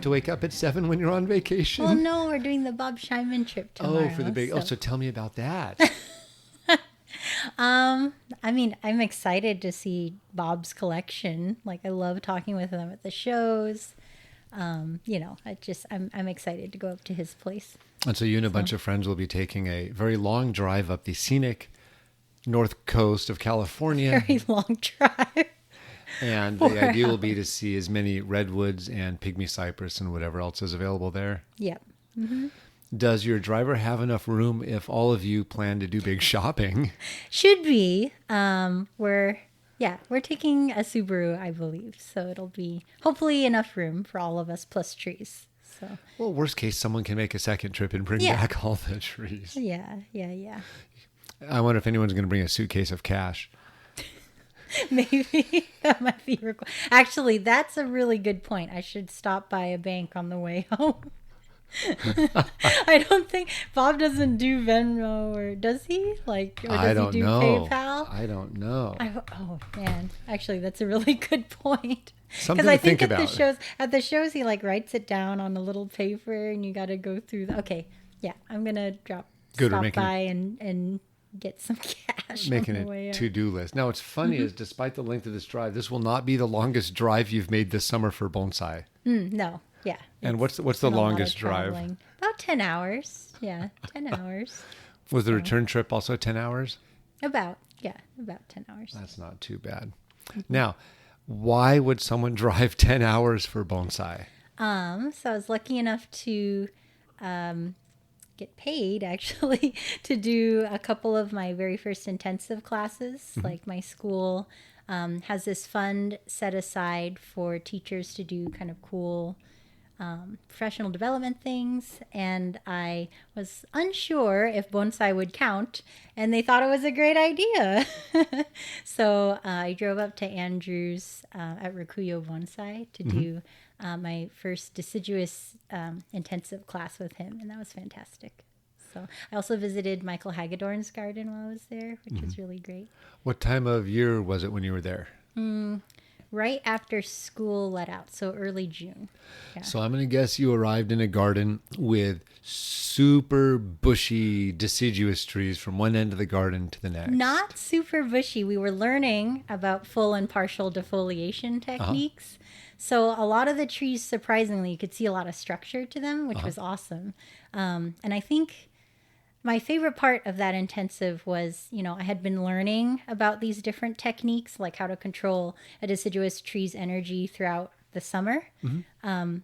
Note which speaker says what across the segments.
Speaker 1: to wake up at 7 when you're on vacation?
Speaker 2: Well, no, we're doing the Bob Scheinman trip tomorrow.
Speaker 1: Oh, for the big.
Speaker 2: So.
Speaker 1: Oh, so tell me about that.
Speaker 2: I mean, I'm excited to see Bob's collection. Like, I love talking with him at the shows. You know, I'm excited to go up to his place.
Speaker 1: And so you and a bunch of friends will be taking a very long drive up the scenic north coast of California.
Speaker 2: Very long drive.
Speaker 1: And the idea will be to see as many redwoods and pygmy cypress and whatever else is available there.
Speaker 2: Yep. Mm-hmm.
Speaker 1: Does your driver have enough room if all of you plan to do big shopping?
Speaker 2: Should be. We're taking a Subaru, I believe. So it'll be hopefully enough room for all of us plus trees. So.
Speaker 1: Well, worst case, someone can make a second trip and bring back all the trees.
Speaker 2: Yeah.
Speaker 1: I wonder if anyone's going to bring a suitcase of cash.
Speaker 2: Maybe that might be required. Actually, that's a really good point. I should stop by a bank on the way home. I don't think Bob doesn't do Venmo, or does he? Or does he do PayPal?
Speaker 1: I don't know.
Speaker 2: Oh man, actually, that's a really good point.
Speaker 1: Something to think about.
Speaker 2: At the shows, he writes it down on a little paper, and you got to go through. Okay, yeah, I'm gonna stop by and get some cash.
Speaker 1: Making a to-do list. Now, what's funny is, despite the length of this drive, this will not be the longest drive you've made this summer for bonsai.
Speaker 2: No. Yeah.
Speaker 1: And what's the longest drive?
Speaker 2: About 10 hours. Yeah, 10 hours.
Speaker 1: Was the return trip also 10 hours?
Speaker 2: About 10 hours.
Speaker 1: That's not too bad. Now, why would someone drive 10 hours for bonsai?
Speaker 2: So I was lucky enough to get paid, actually, to do a couple of my very first intensive classes. Mm-hmm. Like, my school has this fund set aside for teachers to do kind of cool professional development things, and I was unsure if bonsai would count, and they thought it was a great idea. So I drove up to Andrews at Rakuyo Bonsai to do my first deciduous intensive class with him, and that was fantastic. So I also visited Michael Hagedorn's garden while I was there, which was really great.
Speaker 1: What time of year was it when you were there?
Speaker 2: Right after school let out, so early June. Yeah.
Speaker 1: So I'm going to guess you arrived in a garden with super bushy deciduous trees from one end of the garden to the next.
Speaker 2: Not super bushy. We were learning about full and partial defoliation techniques. So a lot of the trees, surprisingly, you could see a lot of structure to them, which was awesome. And I think my favorite part of that intensive was, I had been learning about these different techniques, like how to control a deciduous tree's energy throughout the summer. Mm-hmm.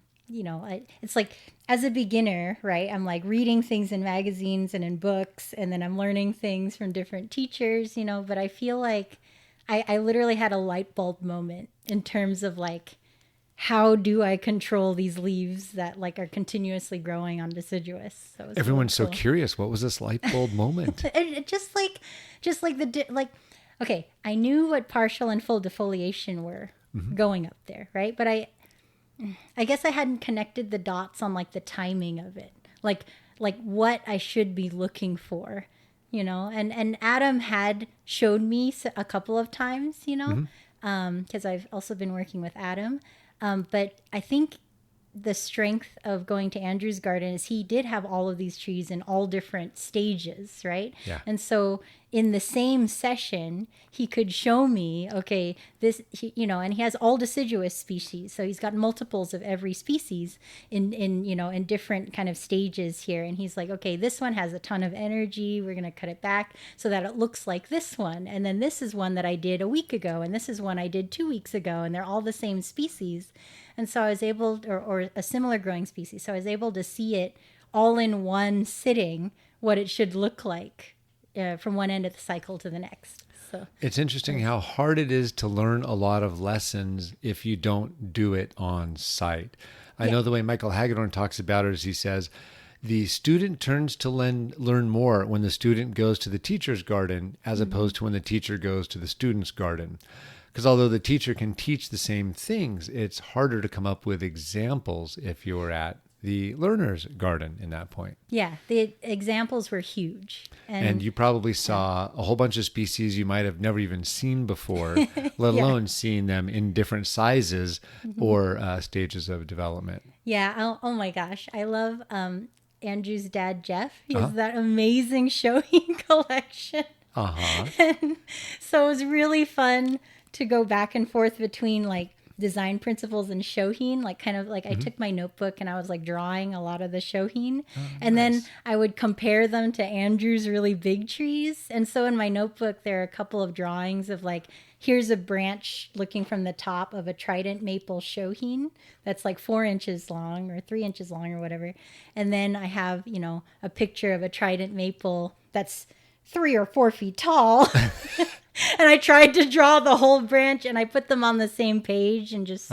Speaker 2: It's like, as a beginner, right, I'm like reading things in magazines and in books, and then I'm learning things from different teachers, but I feel like I literally had a light bulb moment in terms of how do I control these leaves that are continuously growing on deciduous? So
Speaker 1: everyone's so curious. What was this light bulb moment?
Speaker 2: Okay, I knew what partial and full defoliation were going up there, right? But I guess I hadn't connected the dots on the timing of it, like what I should be looking for, And Adam had showed me a couple of times, because I've also been working with Adam. But I think the strength of going to Andrew's garden is he did have all of these trees in all different stages, right?
Speaker 1: Yeah.
Speaker 2: And so in the same session, he could show me, okay, and he has all deciduous species. So he's got multiples of every species in different kind of stages here. And he's like, okay, this one has a ton of energy. We're going to cut it back so that it looks like this one. And then this is one that I did a week ago. And this is one I did 2 weeks ago. And they're all the same species. And so I was able, or a similar growing species. So I was able to see it all in one sitting, what it should look like from one end of the cycle to the next. So
Speaker 1: it's interesting how hard it is to learn a lot of lessons if you don't do it on site. I know the way Michael Hagedorn talks about it is he says, the student turns to learn more when the student goes to the teacher's garden as opposed to when the teacher goes to the student's garden. Because although the teacher can teach the same things, it's harder to come up with examples if you're at the learner's garden in that point.
Speaker 2: Yeah, the examples were huge.
Speaker 1: And you probably saw a whole bunch of species you might have never even seen before, let alone seeing them in different sizes or stages of development.
Speaker 2: Yeah. Oh my gosh. I love Andrew's dad, Jeff. He has that amazing showing collection. And so it was really fun to go back and forth between like design principles and shohin, like kind of like I took my notebook and I was like drawing a lot of the shohin, and then I would compare them to Andrew's really big trees. And so in my notebook there are a couple of drawings of like, here's a branch looking from the top of a trident maple shohin that's like 4 inches long or 3 inches long or whatever, and then I have, you know, a picture of a trident maple that's 3 or 4 feet tall. And I tried to draw the whole branch and I put them on the same page and just,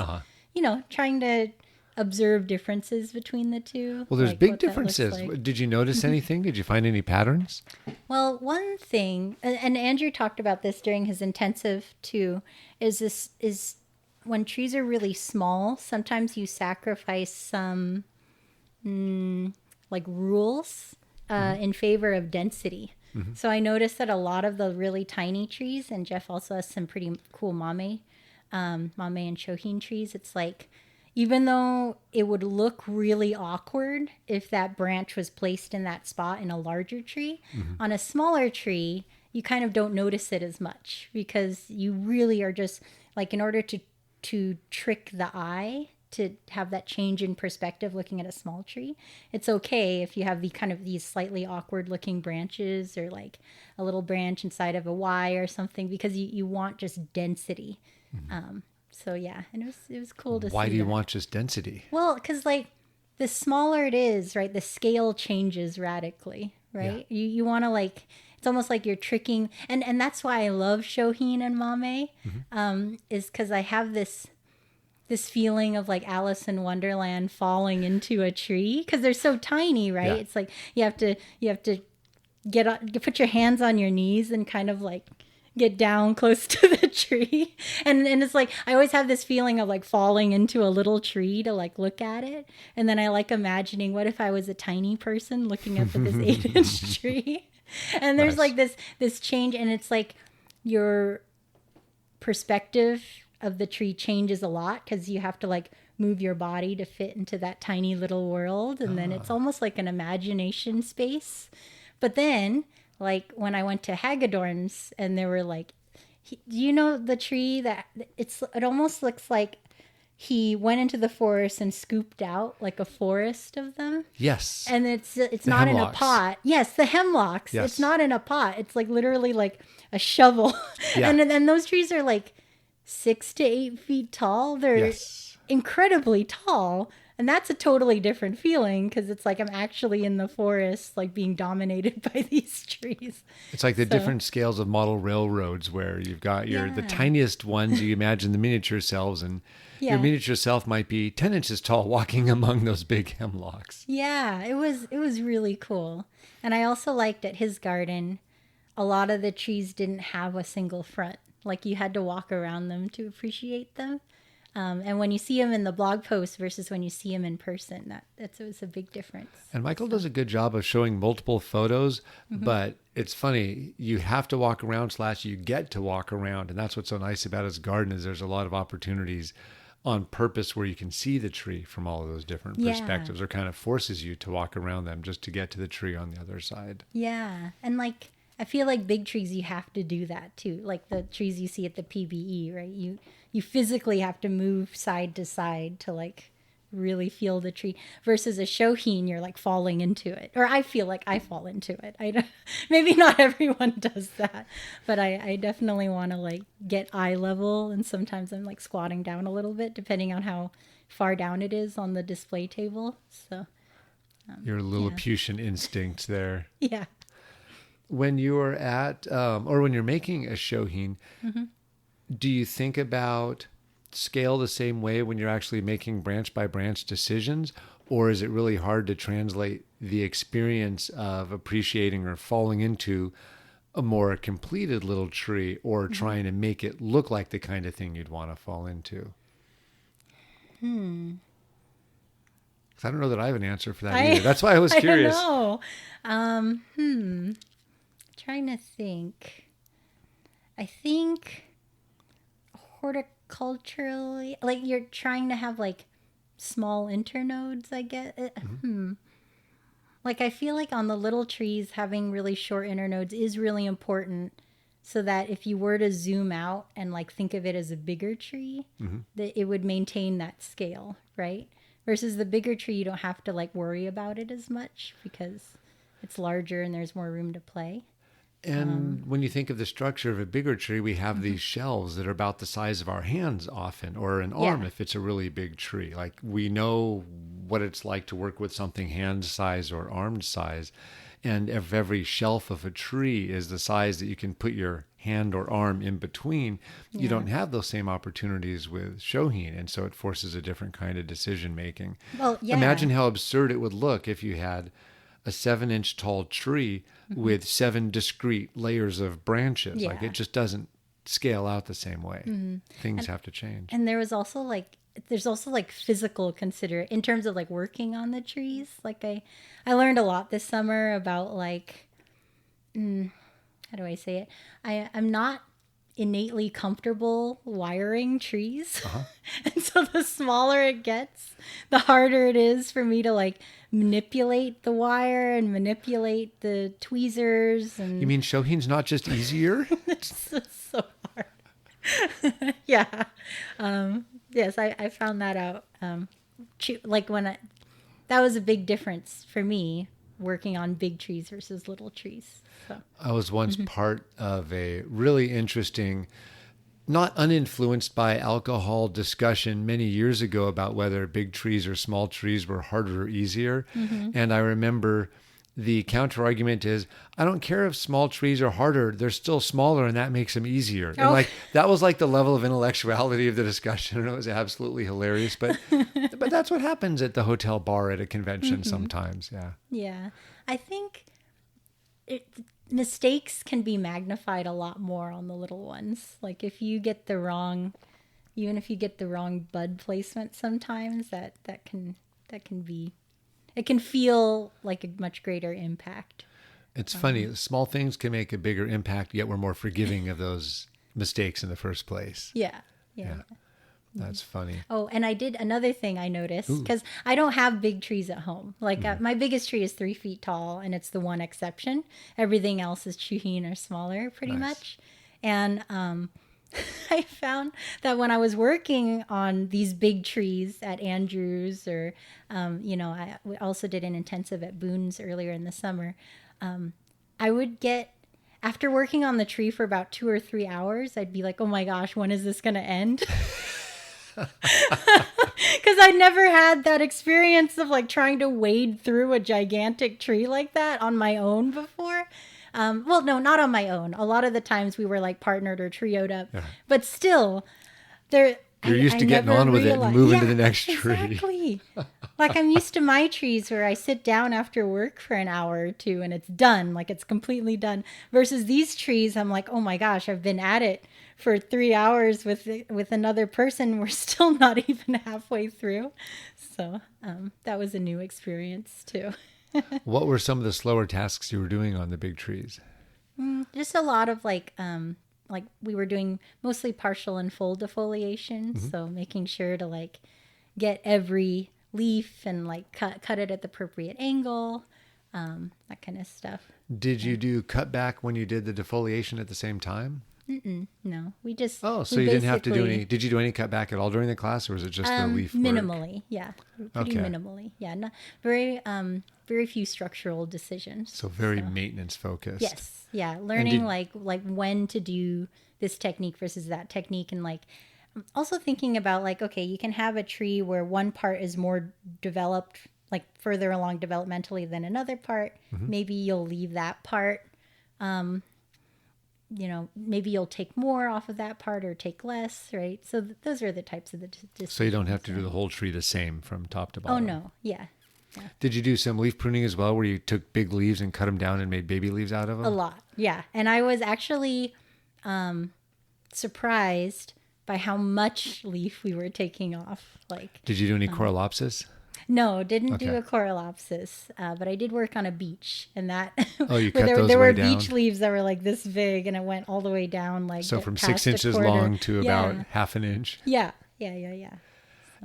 Speaker 2: you know, trying to observe differences between the two.
Speaker 1: Well, there's
Speaker 2: like
Speaker 1: big differences. Like. Did you notice anything? Did you find any patterns?
Speaker 2: Well, one thing, and Andrew talked about this during his intensive too, is when trees are really small, sometimes you sacrifice some like rules in favor of density. So I noticed that a lot of the really tiny trees, and Jeff also has some pretty cool mame and shohin trees. It's like, even though it would look really awkward if that branch was placed in that spot in a larger tree, on a smaller tree, you kind of don't notice it as much because you really are just like, in order to trick the eye, to have that change in perspective looking at a small tree, it's okay if you have the kind of these slightly awkward looking branches or like a little branch inside of a Y or something, because you want just density. So yeah, and it was cool to see.
Speaker 1: Why do you want just density?
Speaker 2: Well, because like the smaller it is, right, the scale changes radically, right? Yeah. You want to like, it's almost like you're tricking, and that's why I love shohin and mame, is because I have this feeling of like Alice in Wonderland falling into a tree because they're so tiny, right? Yeah. It's like you have to put your hands on your knees and kind of like get down close to the tree. And it's like, I always have this feeling of like falling into a little tree to like look at it. And then I like imagining, what if I was a tiny person looking up at this 8-inch tree? And there's like this change, and it's like your perspective of the tree changes a lot because you have to like move your body to fit into that tiny little world, and then it's almost like an imagination space. But then like when I went to Hagedorn's and there were like, do you know the tree that it almost looks like he went into the forest and scooped out like a forest of them? Yes. And it's not hemlocks. In a pot. Yes, the hemlocks. Yes. It's not in a pot. It's like literally like a shovel. Yeah. And those trees are like 6 to 8 feet tall. They're incredibly tall. And that's a totally different feeling because it's like I'm actually in the forest, like being dominated by these trees.
Speaker 1: It's like the different scales of model railroads where you've got the tiniest ones, you imagine the miniature selves, and your miniature self might be 10 inches tall walking among those big hemlocks.
Speaker 2: Yeah, it was really cool. And I also liked at his garden, a lot of the trees didn't have a single front. Like you had to walk around them to appreciate them. And when you see them in the blog post versus when you see them in person, it was a big difference.
Speaker 1: And Michael does a good job of showing multiple photos, but it's funny, you have to walk around / you get to walk around. And that's what's so nice about his garden is there's a lot of opportunities on purpose where you can see the tree from all of those different perspectives, or kind of forces you to walk around them just to get to the tree on the other side.
Speaker 2: Yeah. And like, I feel like big trees, you have to do that too. Like the trees you see at the PBE, right? You physically have to move side to side to like really feel the tree, versus a shohin, you're like falling into it. Or I feel like I fall into it. Maybe not everyone does that, but I definitely want to like get eye level. And sometimes I'm like squatting down a little bit depending on how far down it is on the display table. So
Speaker 1: your Lilliputian instincts there.
Speaker 2: Yeah.
Speaker 1: When you're at, or when you're making a shohin, do you think about scale the same way when you're actually making branch by branch decisions? Or is it really hard to translate the experience of appreciating or falling into a more completed little tree, or trying to make it look like the kind of thing you'd want to fall into? 'Cause I don't know that I have an answer for that either. That's why I was curious.
Speaker 2: I don't know. Trying to think. I think horticulturally, like you're trying to have like small internodes, I get it. Like I feel like on the little trees, having really short internodes is really important so that if you were to zoom out and like think of it as a bigger tree, that it would maintain that scale, right? Versus the bigger tree, you don't have to like worry about it as much because it's larger and there's more room to play.
Speaker 1: And when you think of the structure of a bigger tree, we have these shelves that are about the size of our hands often, or an arm if it's a really big tree. Like we know what it's like to work with something hand size or arm size. And if every shelf of a tree is the size that you can put your hand or arm in between, you don't have those same opportunities with shohin. And so it forces a different kind of decision making.
Speaker 2: Well, yeah.
Speaker 1: Imagine how absurd it would look if you had a 7-inch tall tree with 7 discrete layers of branches. Like it just doesn't scale out the same way. Things have to change.
Speaker 2: And there's also like physical in terms of like working on the trees. Like I learned a lot this summer about like, how do I say it? I'm not innately comfortable wiring trees. And so the smaller it gets, the harder it is for me to like manipulate the wire and manipulate the tweezers. And
Speaker 1: you mean shohin's not just easier?
Speaker 2: It's just so hard. Yeah. Yes, I found that out. Like that was a big difference for me working on big trees versus little trees. So.
Speaker 1: I was once part of a really interesting, not uninfluenced by alcohol discussion many years ago about whether big trees or small trees were harder or easier. And I remember the counter argument is, I don't care if small trees are harder, they're still smaller and that makes them easier. And like that was like the level of intellectuality of the discussion, and it was absolutely hilarious. But that's what happens at the hotel bar at a convention sometimes.
Speaker 2: Yeah. I think mistakes can be magnified a lot more on the little ones. Like if you get even if you get the wrong bud placement sometimes, that can be, it can feel like a much greater impact.
Speaker 1: It's funny. Small things can make a bigger impact, yet we're more forgiving of those mistakes in the first place.
Speaker 2: Yeah.
Speaker 1: That's funny.
Speaker 2: Oh, and I did another thing I noticed, because I don't have big trees at home. Like my biggest tree is 3 feet tall, and it's the one exception. Everything else is chuhin or smaller, pretty much. And I found that when I was working on these big trees at Andrews, or I also did an intensive at Boone's earlier in the summer, I would get, after working on the tree for about 2 or 3 hours, I'd be like, oh my gosh, when is this going to end? Because I never had that experience of like trying to wade through a gigantic tree like that on my own before. Well, no, not on my own. A lot of the times we were like partnered or trioed up, but still, you're
Speaker 1: used to getting on with it and moving to the next tree.
Speaker 2: Exactly. Like I'm used to my trees where I sit down after work for an hour or two and it's done, like it's completely done. Versus these trees, I'm like, oh my gosh, I've been at it for 3 hours with another person. We're still not even halfway through. So that was a new experience too.
Speaker 1: What were some of the slower tasks you were doing on the big trees?
Speaker 2: Just a lot of like we were doing mostly partial and full defoliation. So making sure to like get every leaf and like cut it at the appropriate angle, that kind of stuff.
Speaker 1: Did you do cutback when you did the defoliation at the same time?
Speaker 2: No, we just.
Speaker 1: Oh, so you didn't have to do any. Did you do any cutback at all during the class, or was it just the leaf work?
Speaker 2: Minimally, yeah, pretty minimally, yeah. Not very few structural decisions.
Speaker 1: So very maintenance focused.
Speaker 2: Yes, yeah. Learning like when to do this technique versus that technique, and like also thinking about like, okay, you can have a tree where one part is more developed, like further along developmentally than another part. Maybe you'll leave that part. Maybe you'll take more off of that part or take less, right? So those are the types of the decisions.
Speaker 1: So you don't have to do the whole tree the same from top to bottom.
Speaker 2: Oh, no. Yeah.
Speaker 1: Did you do some leaf pruning as well, where you took big leaves and cut them down and made baby leaves out of them?
Speaker 2: A lot, yeah. And I was actually surprised by how much leaf we were taking off. Like,
Speaker 1: did you do any coralopsis?
Speaker 2: No, didn't do
Speaker 1: Okay.
Speaker 2: a coralopsis, but I did work on a beach, and that
Speaker 1: Oh, you
Speaker 2: where
Speaker 1: cut those
Speaker 2: there
Speaker 1: way
Speaker 2: were
Speaker 1: down?
Speaker 2: beach leaves that were like this big, and it went all the way down, like
Speaker 1: So from
Speaker 2: past
Speaker 1: 6
Speaker 2: a
Speaker 1: inches
Speaker 2: quarter.
Speaker 1: long to about
Speaker 2: Yeah,
Speaker 1: half an inch.
Speaker 2: yeah.
Speaker 1: Yeah,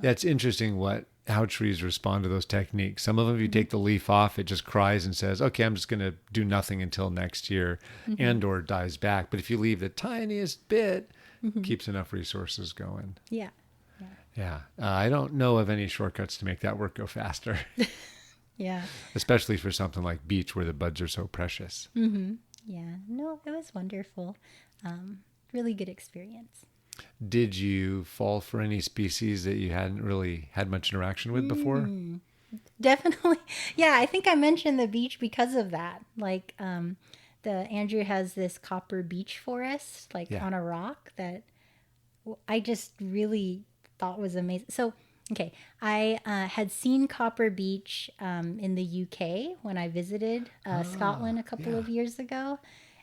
Speaker 1: it's interesting how trees respond to those techniques. Some of them, if you
Speaker 2: Mm-hmm.
Speaker 1: take the leaf off, it just cries and says, "Okay, I'm just going to do nothing until next year,"
Speaker 2: Mm-hmm.
Speaker 1: and or dies back. But if you leave the tiniest bit,
Speaker 2: Mm-hmm.
Speaker 1: keeps enough resources going.
Speaker 2: Yeah,
Speaker 1: Yeah, I don't know of any shortcuts to make that work go faster,
Speaker 2: yeah,
Speaker 1: especially for something like beech where the buds are so precious.
Speaker 2: yeah. No, it was wonderful. Really good experience.
Speaker 1: Did you fall for any species that you hadn't really had much interaction with before?
Speaker 2: Definitely. Yeah, I think I mentioned the beach because of that. Like, the Andrew has this copper beech forest, like
Speaker 1: Yeah.
Speaker 2: on a rock that I just really thought was amazing. So, okay, I had seen copper beech in the UK when I visited Scotland a couple
Speaker 1: Yeah.
Speaker 2: of years ago.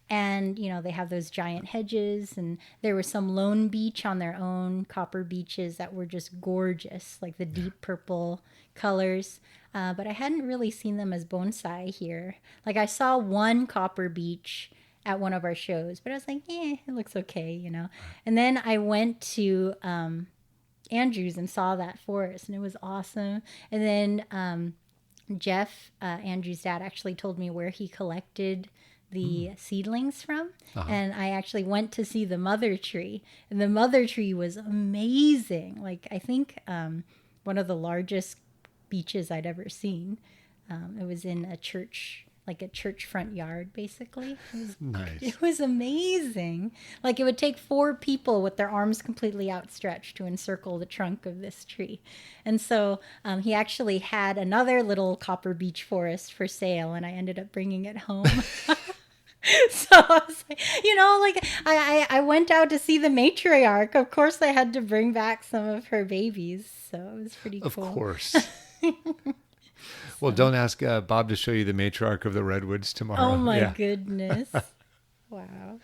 Speaker 2: And, they have those giant hedges, and there was some lone beech on their own, copper beeches that were just gorgeous, like the deep purple colors. But I hadn't really seen them as bonsai here. Like I saw one copper beech at one of our shows, but I was like, it looks okay. And then I went to Andrews and saw that forest, and it was awesome. And then Jeff, Andrew's dad, actually told me where he collected the seedlings from. And I actually went to see the mother tree. And the mother tree was amazing. Like, I think one of the largest beeches I'd ever seen. It was in a church, like a church front yard, basically.
Speaker 1: Nice.
Speaker 2: It was amazing. Like, it would take 4 people with their arms completely outstretched to encircle the trunk of this tree. And so he actually had another little copper beech forest for sale, and I ended up bringing it home. So I was like, I went out to see the matriarch. Of course, I had to bring back some of her babies. So it was pretty cool.
Speaker 1: Of course. Well, don't ask Bob to show you the matriarch of the redwoods tomorrow.
Speaker 2: Oh my
Speaker 1: Yeah.
Speaker 2: goodness. Wow.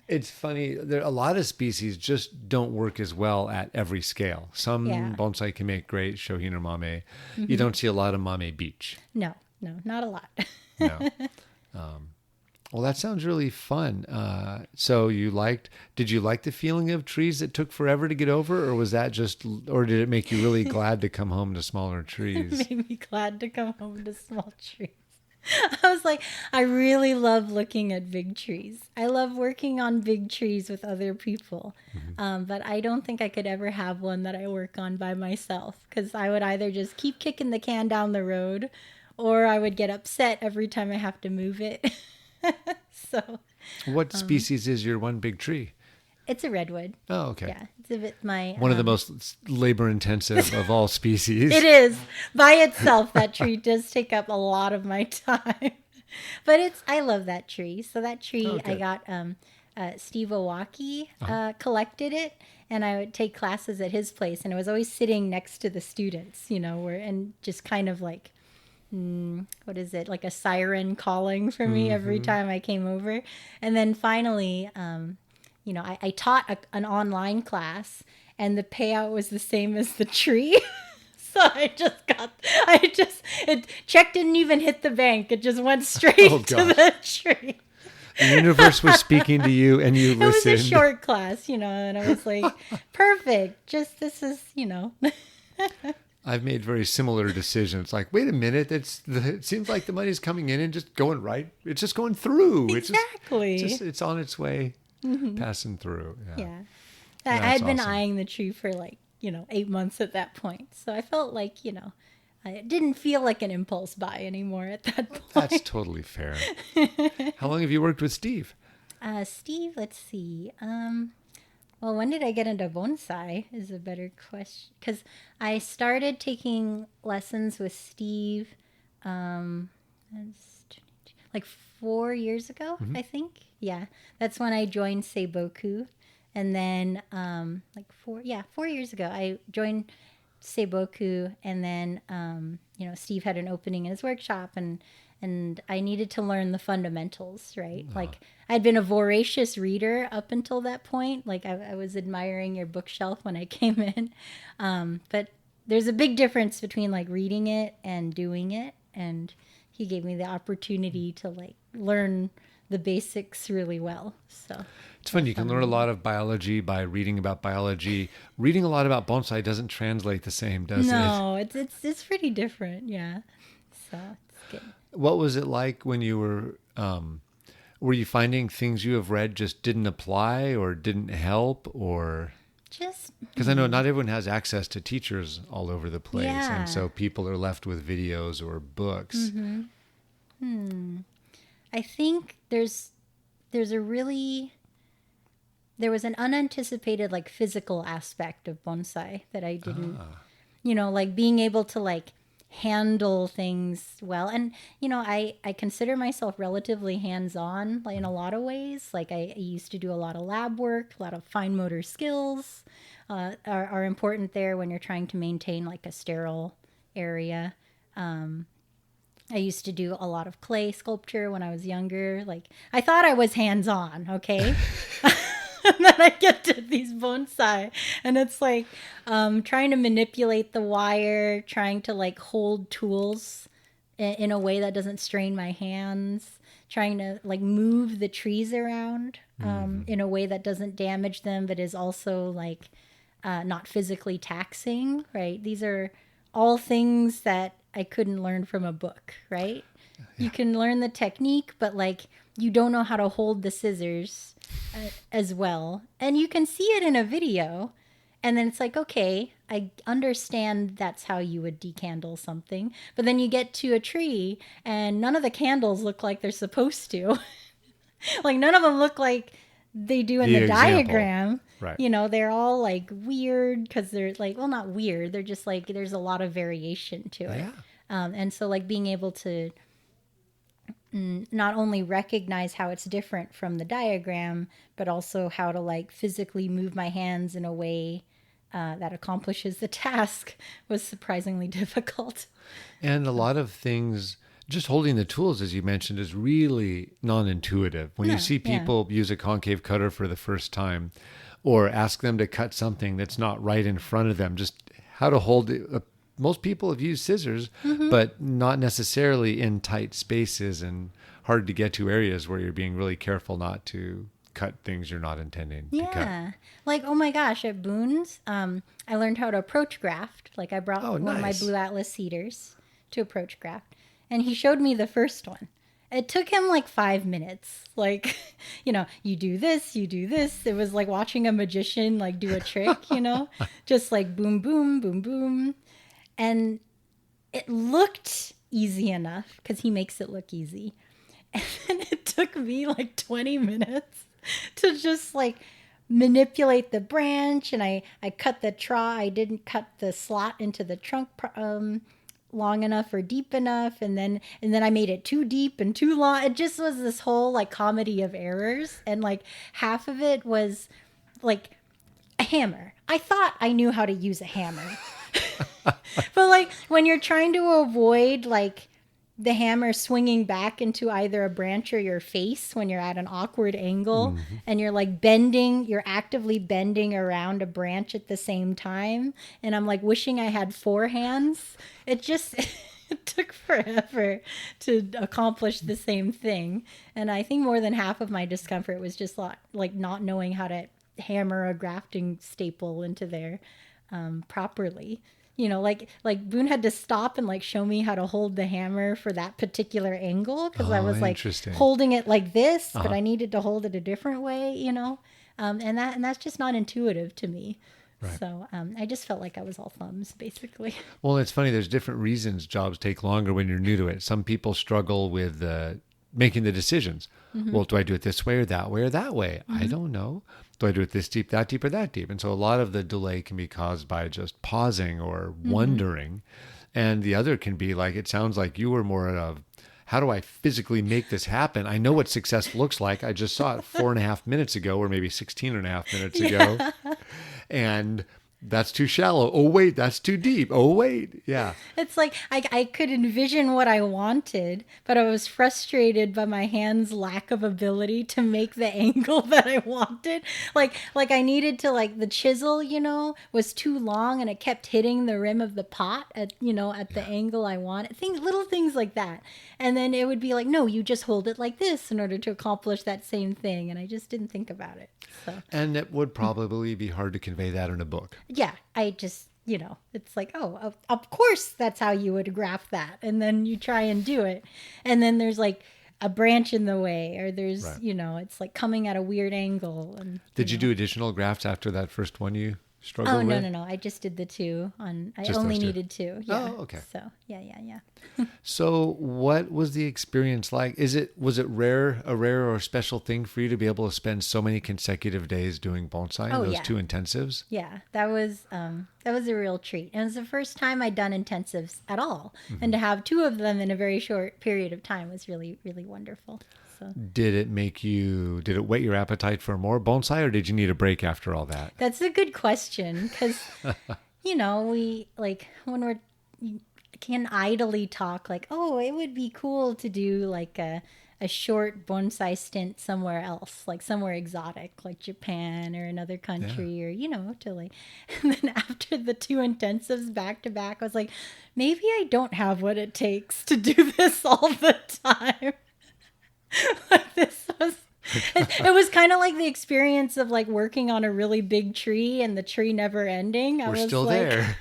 Speaker 1: It's funny. There a lot of species just don't work as well at every scale. Some
Speaker 2: Yeah.
Speaker 1: bonsai can make great shohin or mame. You don't see a lot of mame beech.
Speaker 2: No, not a lot.
Speaker 1: No. Well, that sounds really fun. So did you like the feeling of trees that took forever to get over, or or did it make you really glad to come home to smaller trees?
Speaker 2: Made me glad to come home to small trees. I was like, I really love looking at big trees. I love working on big trees with other people. But I don't think I could ever have one that I work on by myself, because I would either just keep kicking the can down the road, or I would get upset every time I have to move it. So
Speaker 1: What species is your one big tree?
Speaker 2: it's a redwood.
Speaker 1: Oh, okay.
Speaker 2: Yeah, it's a bit my
Speaker 1: One of the most labor intensive of all species.
Speaker 2: It is. By itself, that tree does take up a lot of my time. But I love that tree. So that tree,
Speaker 1: Okay.
Speaker 2: I got Steve Owaki collected it, and I would take classes at his place, and it was always sitting next to the students, and just kind of like, what is it, like a siren calling for me every time I came over. And then finally, I taught an online class, and the payout was the same as the tree. So it check didn't even hit the bank. It just went straight to the tree.
Speaker 1: The universe was speaking to you, and you listened.
Speaker 2: It was a short class, and I was like, perfect. Just this is.
Speaker 1: I've made very similar decisions. Like, wait a minute, it seems like the money's coming in and just going right. It's just going through.
Speaker 2: Exactly.
Speaker 1: It's on its way, passing through.
Speaker 2: Yeah. I
Speaker 1: That's
Speaker 2: had been
Speaker 1: awesome.
Speaker 2: eyeing the tree for 8 months at that point. So I felt like, it didn't feel like an impulse buy anymore at that point.
Speaker 1: That's totally fair. How long have you worked with Steve?
Speaker 2: Steve, let's see. Well, when did I get into bonsai is a better question. Because I started taking lessons with Steve like 4 years ago, I think. Yeah, that's when I joined Seiboku. And then 4 years ago, I joined Seiboku. And then, Steve had an opening in his workshop, and I needed to learn the fundamentals, right? Like, I'd been a voracious reader up until that point. Like, I was admiring your bookshelf when I came in. But there's a big difference between like reading it and doing it. And he gave me the opportunity to like learn the basics really well. So
Speaker 1: it's fun. You can learn a lot of biology by reading about biology. Reading a lot about bonsai doesn't translate the same, does it?
Speaker 2: no, it's pretty different. Yeah. So it's good.
Speaker 1: What was it like when you were you finding things you have read just didn't apply or didn't help, or
Speaker 2: Just
Speaker 1: because I know not everyone has access to teachers all over the place,
Speaker 2: Yeah.
Speaker 1: and so people are left with videos or books.
Speaker 2: I think there was an unanticipated like physical aspect of bonsai that I didn't, like being able to like handle things well. And, I consider myself relatively hands-on like, in a lot of ways. Like I used to do a lot of lab work, a lot of fine motor skills are important there when you're trying to maintain like a sterile area. I used to do a lot of clay sculpture when I was younger. Like I thought I was hands-on, okay? And then I get to these bonsai and it's like trying to manipulate the wire, trying to like hold tools in a way that doesn't strain my hands, trying to like move the trees around in a way that doesn't damage them, but is also like not physically taxing, right? These are all things that I couldn't learn from a book, right? Yeah. You can learn the technique, but like you don't know how to hold the scissors as well. And you can see it in a video. And then it's like, okay, I understand that's how you would decandle something. But then you get to a tree and none of the candles look like they're supposed to. Like none of them look like they do in the diagram.
Speaker 1: Right.
Speaker 2: They're all like weird because they're like, well, not weird. They're just like, there's a lot of variation to it.
Speaker 1: Yeah.
Speaker 2: And so like being able to not only recognize how it's different from the diagram, but also how to like physically move my hands in a way that accomplishes the task was surprisingly difficult.
Speaker 1: And a lot of things, just holding the tools, as you mentioned, is really non-intuitive. When you see people use a concave cutter for the first time, or ask them to cut something that's not right in front of them, just how to hold it. Most people have used scissors, but not necessarily in tight spaces and hard to get to areas where you're being really careful not to cut things you're not intending to cut.
Speaker 2: Yeah. Like, oh my gosh, at Boone's, I learned how to approach graft. Like I brought one of my Blue Atlas cedars to approach graft, and he showed me the first one. It took him like 5 minutes. Like, you do this, you do this. It was like watching a magician like do a trick, just like boom, boom, boom, boom. And it looked easy enough because he makes it look easy. And then it took me like 20 minutes to just like manipulate the branch. And I cut the I didn't cut the slot into the trunk long enough or deep enough, and then I made it too deep and too long. It just was this whole like comedy of errors, and like half of it was like a hammer. I thought I knew how to use a hammer. But like when you're trying to avoid like the hammer swinging back into either a branch or your face when you're at an awkward angle, and you're like you're actively bending around a branch at the same time. And I'm like wishing I had 4 hands. It just, it took forever to accomplish the same thing. And I think more than half of my discomfort was just like not knowing how to hammer a grafting staple into there properly. Like Boone had to stop and like show me how to hold the hammer for that particular angle because I was like holding it like this, but I needed to hold it a different way, and that's just not intuitive to me. Right. So I just felt like I was all thumbs, basically.
Speaker 1: Well, it's funny. There's different reasons jobs take longer when you're new to it. Some people struggle with making the decisions. Well, do I do it this way or that way or that way? I don't know. Do I do it this deep, that deep, or that deep? And so a lot of the delay can be caused by just pausing or wondering. And the other can be like, it sounds like you were more of, how do I physically make this happen? I know what success looks like. I just saw it 4.5 minutes ago, or maybe 16.5 minutes ago. And that's too shallow. Oh, wait, that's too deep. Oh, wait. Yeah.
Speaker 2: It's like I could envision what I wanted, but I was frustrated by my hand's lack of ability to make the angle that I wanted. Like I needed to, like, the chisel, was too long and it kept hitting the rim of the pot at the angle I wanted. Little things like that. And then it would be like, no, you just hold it like this in order to accomplish that same thing. And I just didn't think about it. So.
Speaker 1: And it would probably be hard to convey that in a book.
Speaker 2: Yeah, I just, it's like, oh, of course that's how you would graph that. And then you try and do it. And then there's like a branch in the way, or there's,
Speaker 1: Right.
Speaker 2: It's like coming at a weird angle. And
Speaker 1: Did you do additional graphs after that first one you struggled
Speaker 2: Oh,
Speaker 1: with?
Speaker 2: no. I just did the two I
Speaker 1: Just
Speaker 2: only
Speaker 1: those two.
Speaker 2: needed two. Yeah.
Speaker 1: Oh, okay.
Speaker 2: So, yeah.
Speaker 1: So what was the experience like? Was it a rare or special thing for you to be able to spend so many consecutive days doing bonsai in those
Speaker 2: yeah.
Speaker 1: 2 intensives?
Speaker 2: Yeah, that was a real treat. And it was the first time I'd done intensives at all. And to have 2 of them in a very short period of time was really, really wonderful. So
Speaker 1: Did it whet your appetite for more bonsai, or did you need a break after all that?
Speaker 2: that's a good question because, we, like, when we're can idly talk like, oh, it would be cool to do like a short bonsai stint somewhere else, like somewhere exotic, like Japan or another country, or, to like, and then after the 2 intensives back to back, I was like, maybe I don't have what it takes to do this all the time. Like it was kind of like the experience of like working on a really big tree and the tree never ending.
Speaker 1: We're still there.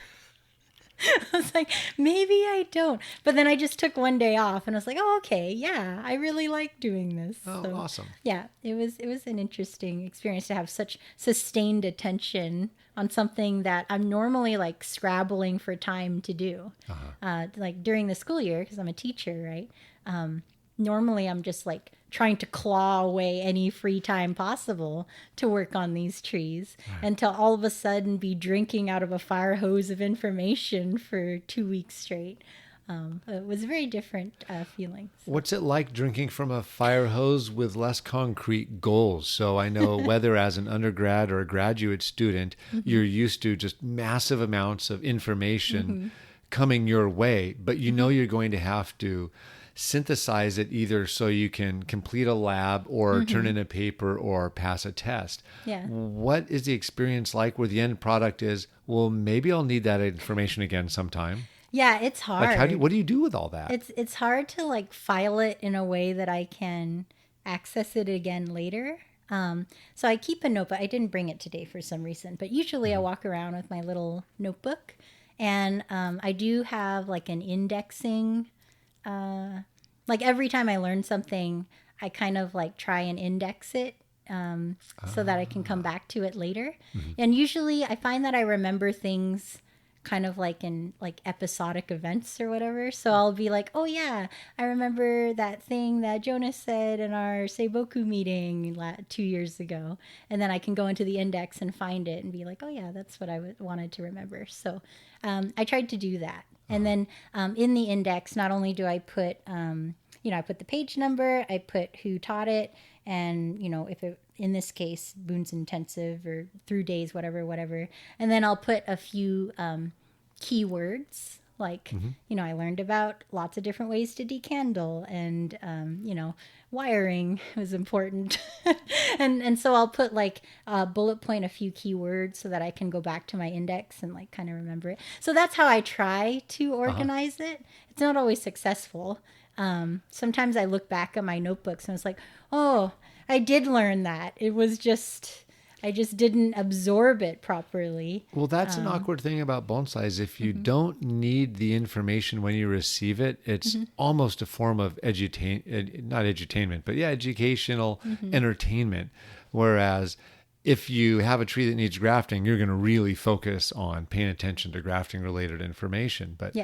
Speaker 2: I was like, maybe I don't. But then I just took one day off and I was like, oh, okay, yeah, I really like doing this.
Speaker 1: Oh,
Speaker 2: So,
Speaker 1: awesome.
Speaker 2: yeah, it was an interesting experience to have such sustained attention on something that I'm normally like scrabbling for time to do. Like during the school year, because I'm a teacher, right? Normally I'm just like trying to claw away any free time possible to work on these trees, until all of a sudden be drinking out of a fire hose of information for 2 weeks straight. It was a very different feeling. So.
Speaker 1: What's it like drinking from a fire hose with less concrete goals? So I know whether as an undergrad or a graduate student, you're used to just massive amounts of information coming your way, but you're going to have to synthesize it either so you can complete a lab or turn in a paper or pass a test.
Speaker 2: Yeah.
Speaker 1: What is the experience like where the end product is, well, maybe I'll need that information again sometime?
Speaker 2: Yeah, it's hard.
Speaker 1: Like what do you do with all that?
Speaker 2: It's hard to like file it in a way that I can access it again later. So I keep a notebook. I didn't bring it today for some reason, but usually I walk around with my little notebook, and I do have like an indexing. Like every time I learn something, I kind of like try and index it so that I can come back to it later. And usually I find that I remember things kind of like in like episodic events or whatever. So I'll be like, oh yeah, I remember that thing that Jonas said in our Seiboku meeting 2 years ago. And then I can go into the index and find it and be like, oh yeah, that's what I wanted to remember. So I tried to do that. And then in the index, not only do I put, I put the page number, I put who taught it, and, if it, in this case, Boone's Intensive or through days, whatever. And then I'll put a few keywords, like, I learned about lots of different ways to decandle, and, wiring was important. and so I'll put like bullet point a few keywords so that I can go back to my index and like kind of remember it. So that's how I try to organize it. It's not always successful. Sometimes I look back at my notebooks and it's like, oh, I did learn that. It was just, I just didn't absorb it properly.
Speaker 1: Well, that's an awkward thing about bonsai is if you don't need the information when you receive it, it's almost a form of not edutainment, but yeah, educational entertainment. Whereas if you have a tree that needs grafting, you're going to really focus on paying attention to grafting related information. But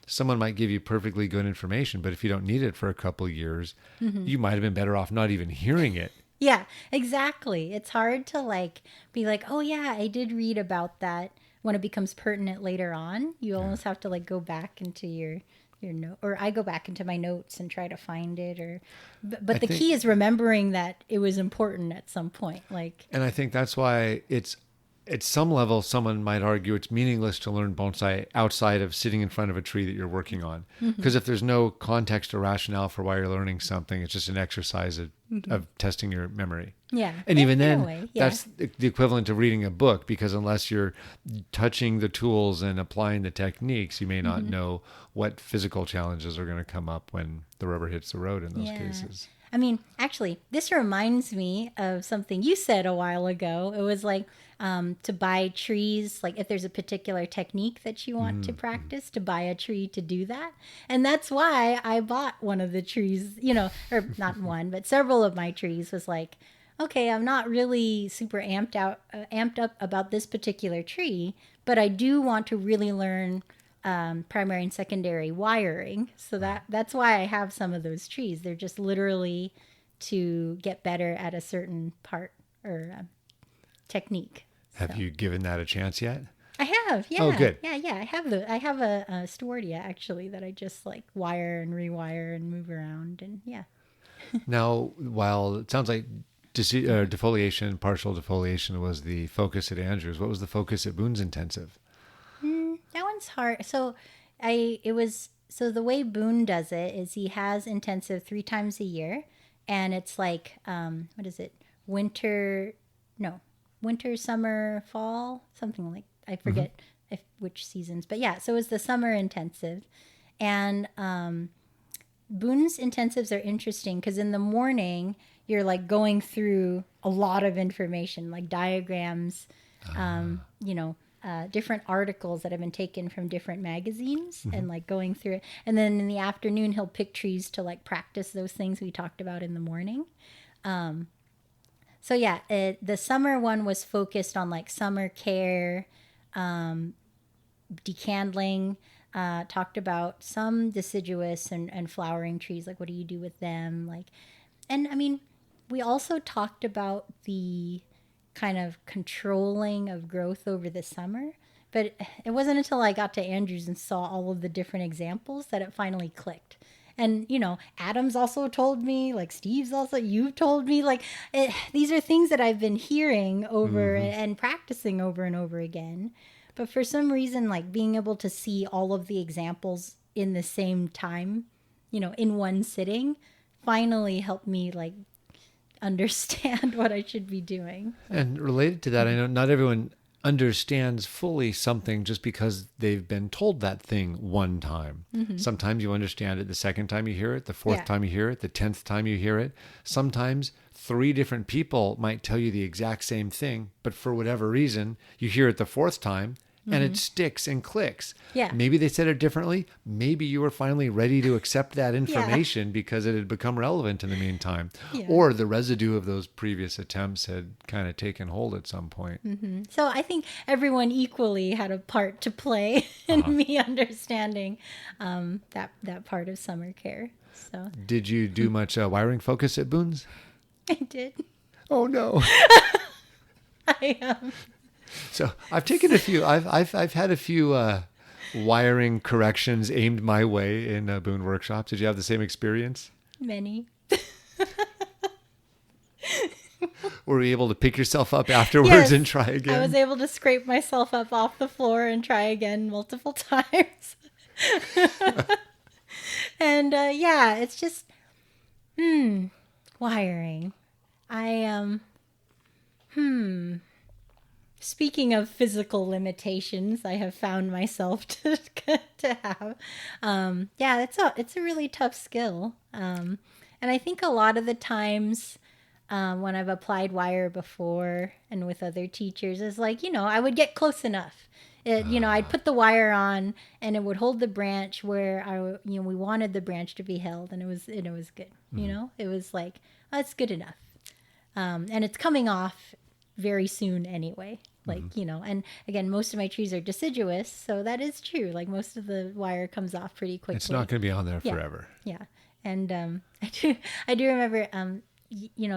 Speaker 1: someone might give you perfectly good information, but if you don't need it for a couple of years, you might have been better off not even hearing it.
Speaker 2: Yeah, exactly. It's hard to like be like, oh yeah, I did read about that when it becomes pertinent later on. You almost have to like go back into your note, or I go back into my notes and try to find it, or but the key is remembering that it was important at some point. Like,
Speaker 1: and I think that's why it's at some level, someone might argue it's meaningless to learn bonsai outside of sitting in front of a tree that you're working on. Because if there's no context or rationale for why you're learning something, it's just an exercise of testing your memory.
Speaker 2: Yeah.
Speaker 1: And even then,
Speaker 2: way, yeah.
Speaker 1: that's the equivalent of reading a book, because unless you're touching the tools and applying the techniques, you may not know what physical challenges are going to come up when the rubber hits the road in those cases.
Speaker 2: I mean, actually, this reminds me of something you said a while ago. It was like to buy trees, like if there's a particular technique that you want to practice, to buy a tree to do that. And that's why I bought one of the trees, or not one, but several of my trees was like, okay, I'm not really super amped up about this particular tree, but I do want to really learn primary and secondary wiring. So that's why I have some of those trees. They're just literally to get better at a certain part or technique.
Speaker 1: Have you given that a chance yet?
Speaker 2: I have, yeah.
Speaker 1: Oh, good.
Speaker 2: Yeah. I have a Stewardia actually that I just like wire and rewire and move around, and yeah.
Speaker 1: Now, while it sounds like defoliation, partial defoliation was the focus at Andrews, what was the focus at Boone's Intensive?
Speaker 2: That one's hard. So the way Boone does it is he has intensive 3 times a year, and it's like what is it? Winter, summer, fall, something like, I forget which seasons, but yeah. So it's the summer intensive, and Boone's intensives are interesting because in the morning you're like going through a lot of information, like diagrams, different articles that have been taken from different magazines and like going through it. And then in the afternoon, he'll pick trees to like practice those things we talked about in the morning. So yeah, the summer one was focused on like summer care, decandling, talked about some deciduous and flowering trees. Like, what do you do with them? And I mean, we also talked about the kind of controlling of growth over the summer, but it wasn't until I got to Andrews and saw all of the different examples that it finally clicked. And Adam's also told me, like Steve's also, you've told me, like these are things that I've been hearing over and practicing over and over again, but for some reason, like being able to see all of the examples in the same time, in one sitting, finally helped me like understand what I should be doing.
Speaker 1: And related to that, I know not everyone understands fully something just because they've been told that thing one time. Sometimes you understand it the second time you hear it, the fourth time you hear it, the 10th time you hear it. Sometimes 3 different people might tell you the exact same thing, but for whatever reason, you hear it the 4th time and it sticks and clicks.
Speaker 2: Yeah.
Speaker 1: Maybe they said it differently. Maybe you were finally ready to accept that information because it had become relevant in the meantime. Yeah. Or the residue of those previous attempts had kind of taken hold at some point.
Speaker 2: So I think everyone equally had a part to play in me understanding that part of summer care. So
Speaker 1: did you do much wiring focus at Boone's?
Speaker 2: I did.
Speaker 1: Oh, no. So I've taken a few. I've had a few wiring corrections aimed my way in Boone workshops. Did you have the same experience?
Speaker 2: Many.
Speaker 1: Were you able to pick yourself up afterwards and try again?
Speaker 2: I was able to scrape myself up off the floor and try again multiple times. And it's just wiring. Speaking of physical limitations, I have found myself to have. It's a really tough skill. And I think a lot of the times when I've applied wire before and with other teachers is like, I would get close enough. I'd put the wire on and it would hold the branch where we wanted the branch to be held, and it was good. It was like, oh, it's good enough. And it's coming off very soon anyway. And again, most of my trees are deciduous, so that is true. Like most of the wire comes off pretty quickly.
Speaker 1: It's not going to be on there forever.
Speaker 2: Yeah. And I do remember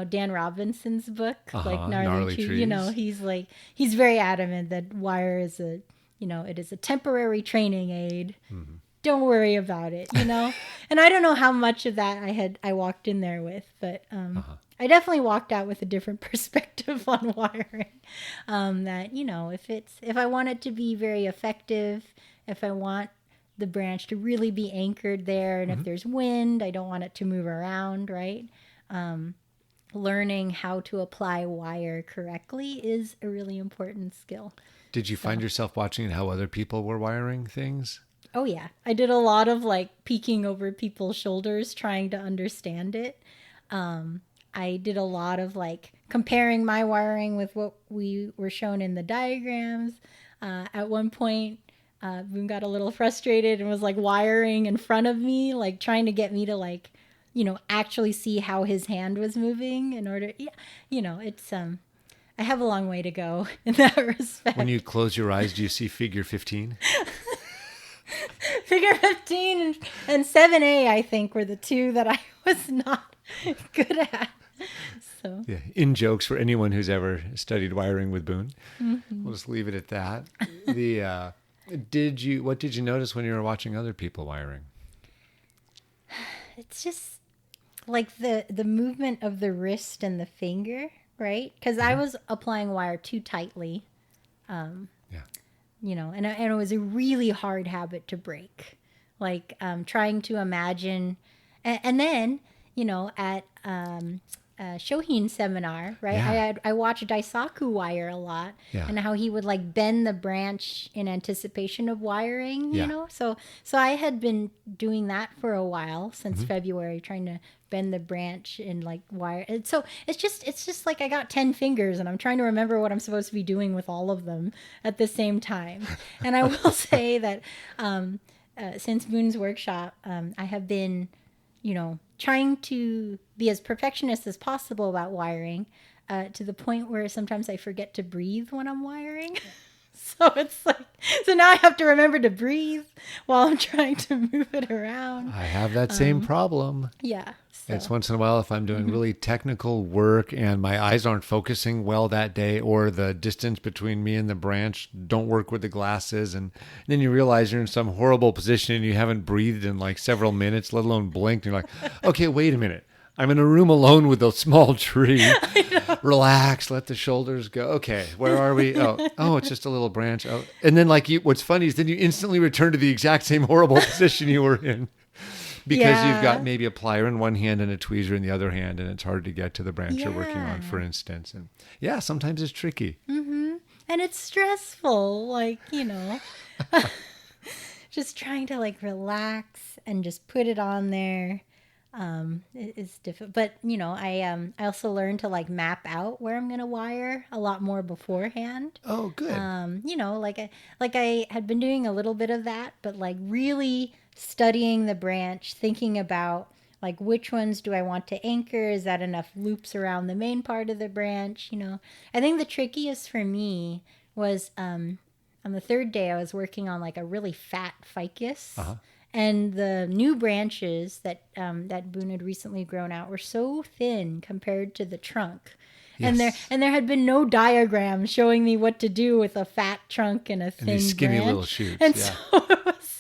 Speaker 2: Dan Robinson's book, like Gnarly Trees. He's very adamant that wire is it is a temporary training aid. Don't worry about it, And I don't know how much of that I walked in there with, but I definitely walked out with a different perspective on wiring. That, you know, if I want it to be very effective, if I want the branch to really be anchored there, and if there's wind, I don't want it to move around, right? Learning how to apply wire correctly is a really important skill.
Speaker 1: Did you find yourself watching how other people were wiring things?
Speaker 2: Oh yeah, I did a lot of like peeking over people's shoulders trying to understand it. I did a lot of like comparing my wiring with what we were shown in the diagrams. At one point, Boone got a little frustrated and was like wiring in front of me, like trying to get me to like, you know, actually see how his hand was moving in order. Yeah, you know, it's I have a long way to go in that respect.
Speaker 1: When you close your eyes, do you see figure 15?
Speaker 2: Figure 15 and 7A, I think, were the two that I was not good at. So
Speaker 1: Yeah, in jokes for anyone who's ever studied wiring with Boone. We'll just leave it at that. What did you notice when you were watching other people wiring?
Speaker 2: it's just like the movement of the wrist and the finger, right? Because I was applying wire too tightly.
Speaker 1: Yeah.
Speaker 2: You know, and it was a really hard habit to break. Like trying to imagine, and then, you know, at Shohin's seminar, right?
Speaker 1: Yeah.
Speaker 2: I watched Daisaku wire a lot,
Speaker 1: Yeah.
Speaker 2: and how he would like bend the branch in anticipation of wiring.
Speaker 1: Yeah.
Speaker 2: You know, so I had been doing that for a while since February, trying to bend the branch in like wire. And so it's just like I got 10 fingers, and I'm trying to remember what I'm supposed to be doing with all of them at the same time. And I will say that since Boone's workshop, I have been, you know, trying to be as perfectionist as possible about wiring, to the point where sometimes I forget to breathe when I'm wiring. So it's like, so now I have to remember to breathe while I'm trying to move it around.
Speaker 1: I have that same problem.
Speaker 2: Yeah. So.
Speaker 1: It's once in a while if I'm doing really technical work and my eyes aren't focusing well that day, or the distance between me and the branch don't work with the glasses, and then you realize you're in some horrible position and you haven't breathed in like several minutes, let alone blinked. And you're like, okay, wait a minute. I'm in a room alone with a small tree. Relax, let the shoulders go. Okay, where are we? Oh, it's just a little branch. Oh, and then what's funny is then you instantly return to the exact same horrible position you were in. Because you've got maybe a plier in one hand and a tweezer in the other hand, and it's hard to get to the branch you're working on, for instance. And yeah, sometimes it's tricky.
Speaker 2: Mm-hmm. And it's stressful, like, you know, just trying to like relax and just put it on there. It's difficult, but you know, I also learned to like map out where I'm gonna wire a lot more beforehand.
Speaker 1: Oh, good.
Speaker 2: You know, like I had been doing a little bit of that, but like really studying the branch, thinking about like which ones do I want to anchor? Is that enough loops around the main part of the branch? You know, I think the trickiest for me was on the third day I was working on like a really fat ficus. And the new branches that Boone had recently grown out were so thin compared to the trunk. Yes. And there had been no diagram showing me what to do with a fat trunk and a thin
Speaker 1: and these skinny
Speaker 2: branch.
Speaker 1: Little shoots.
Speaker 2: And so it was,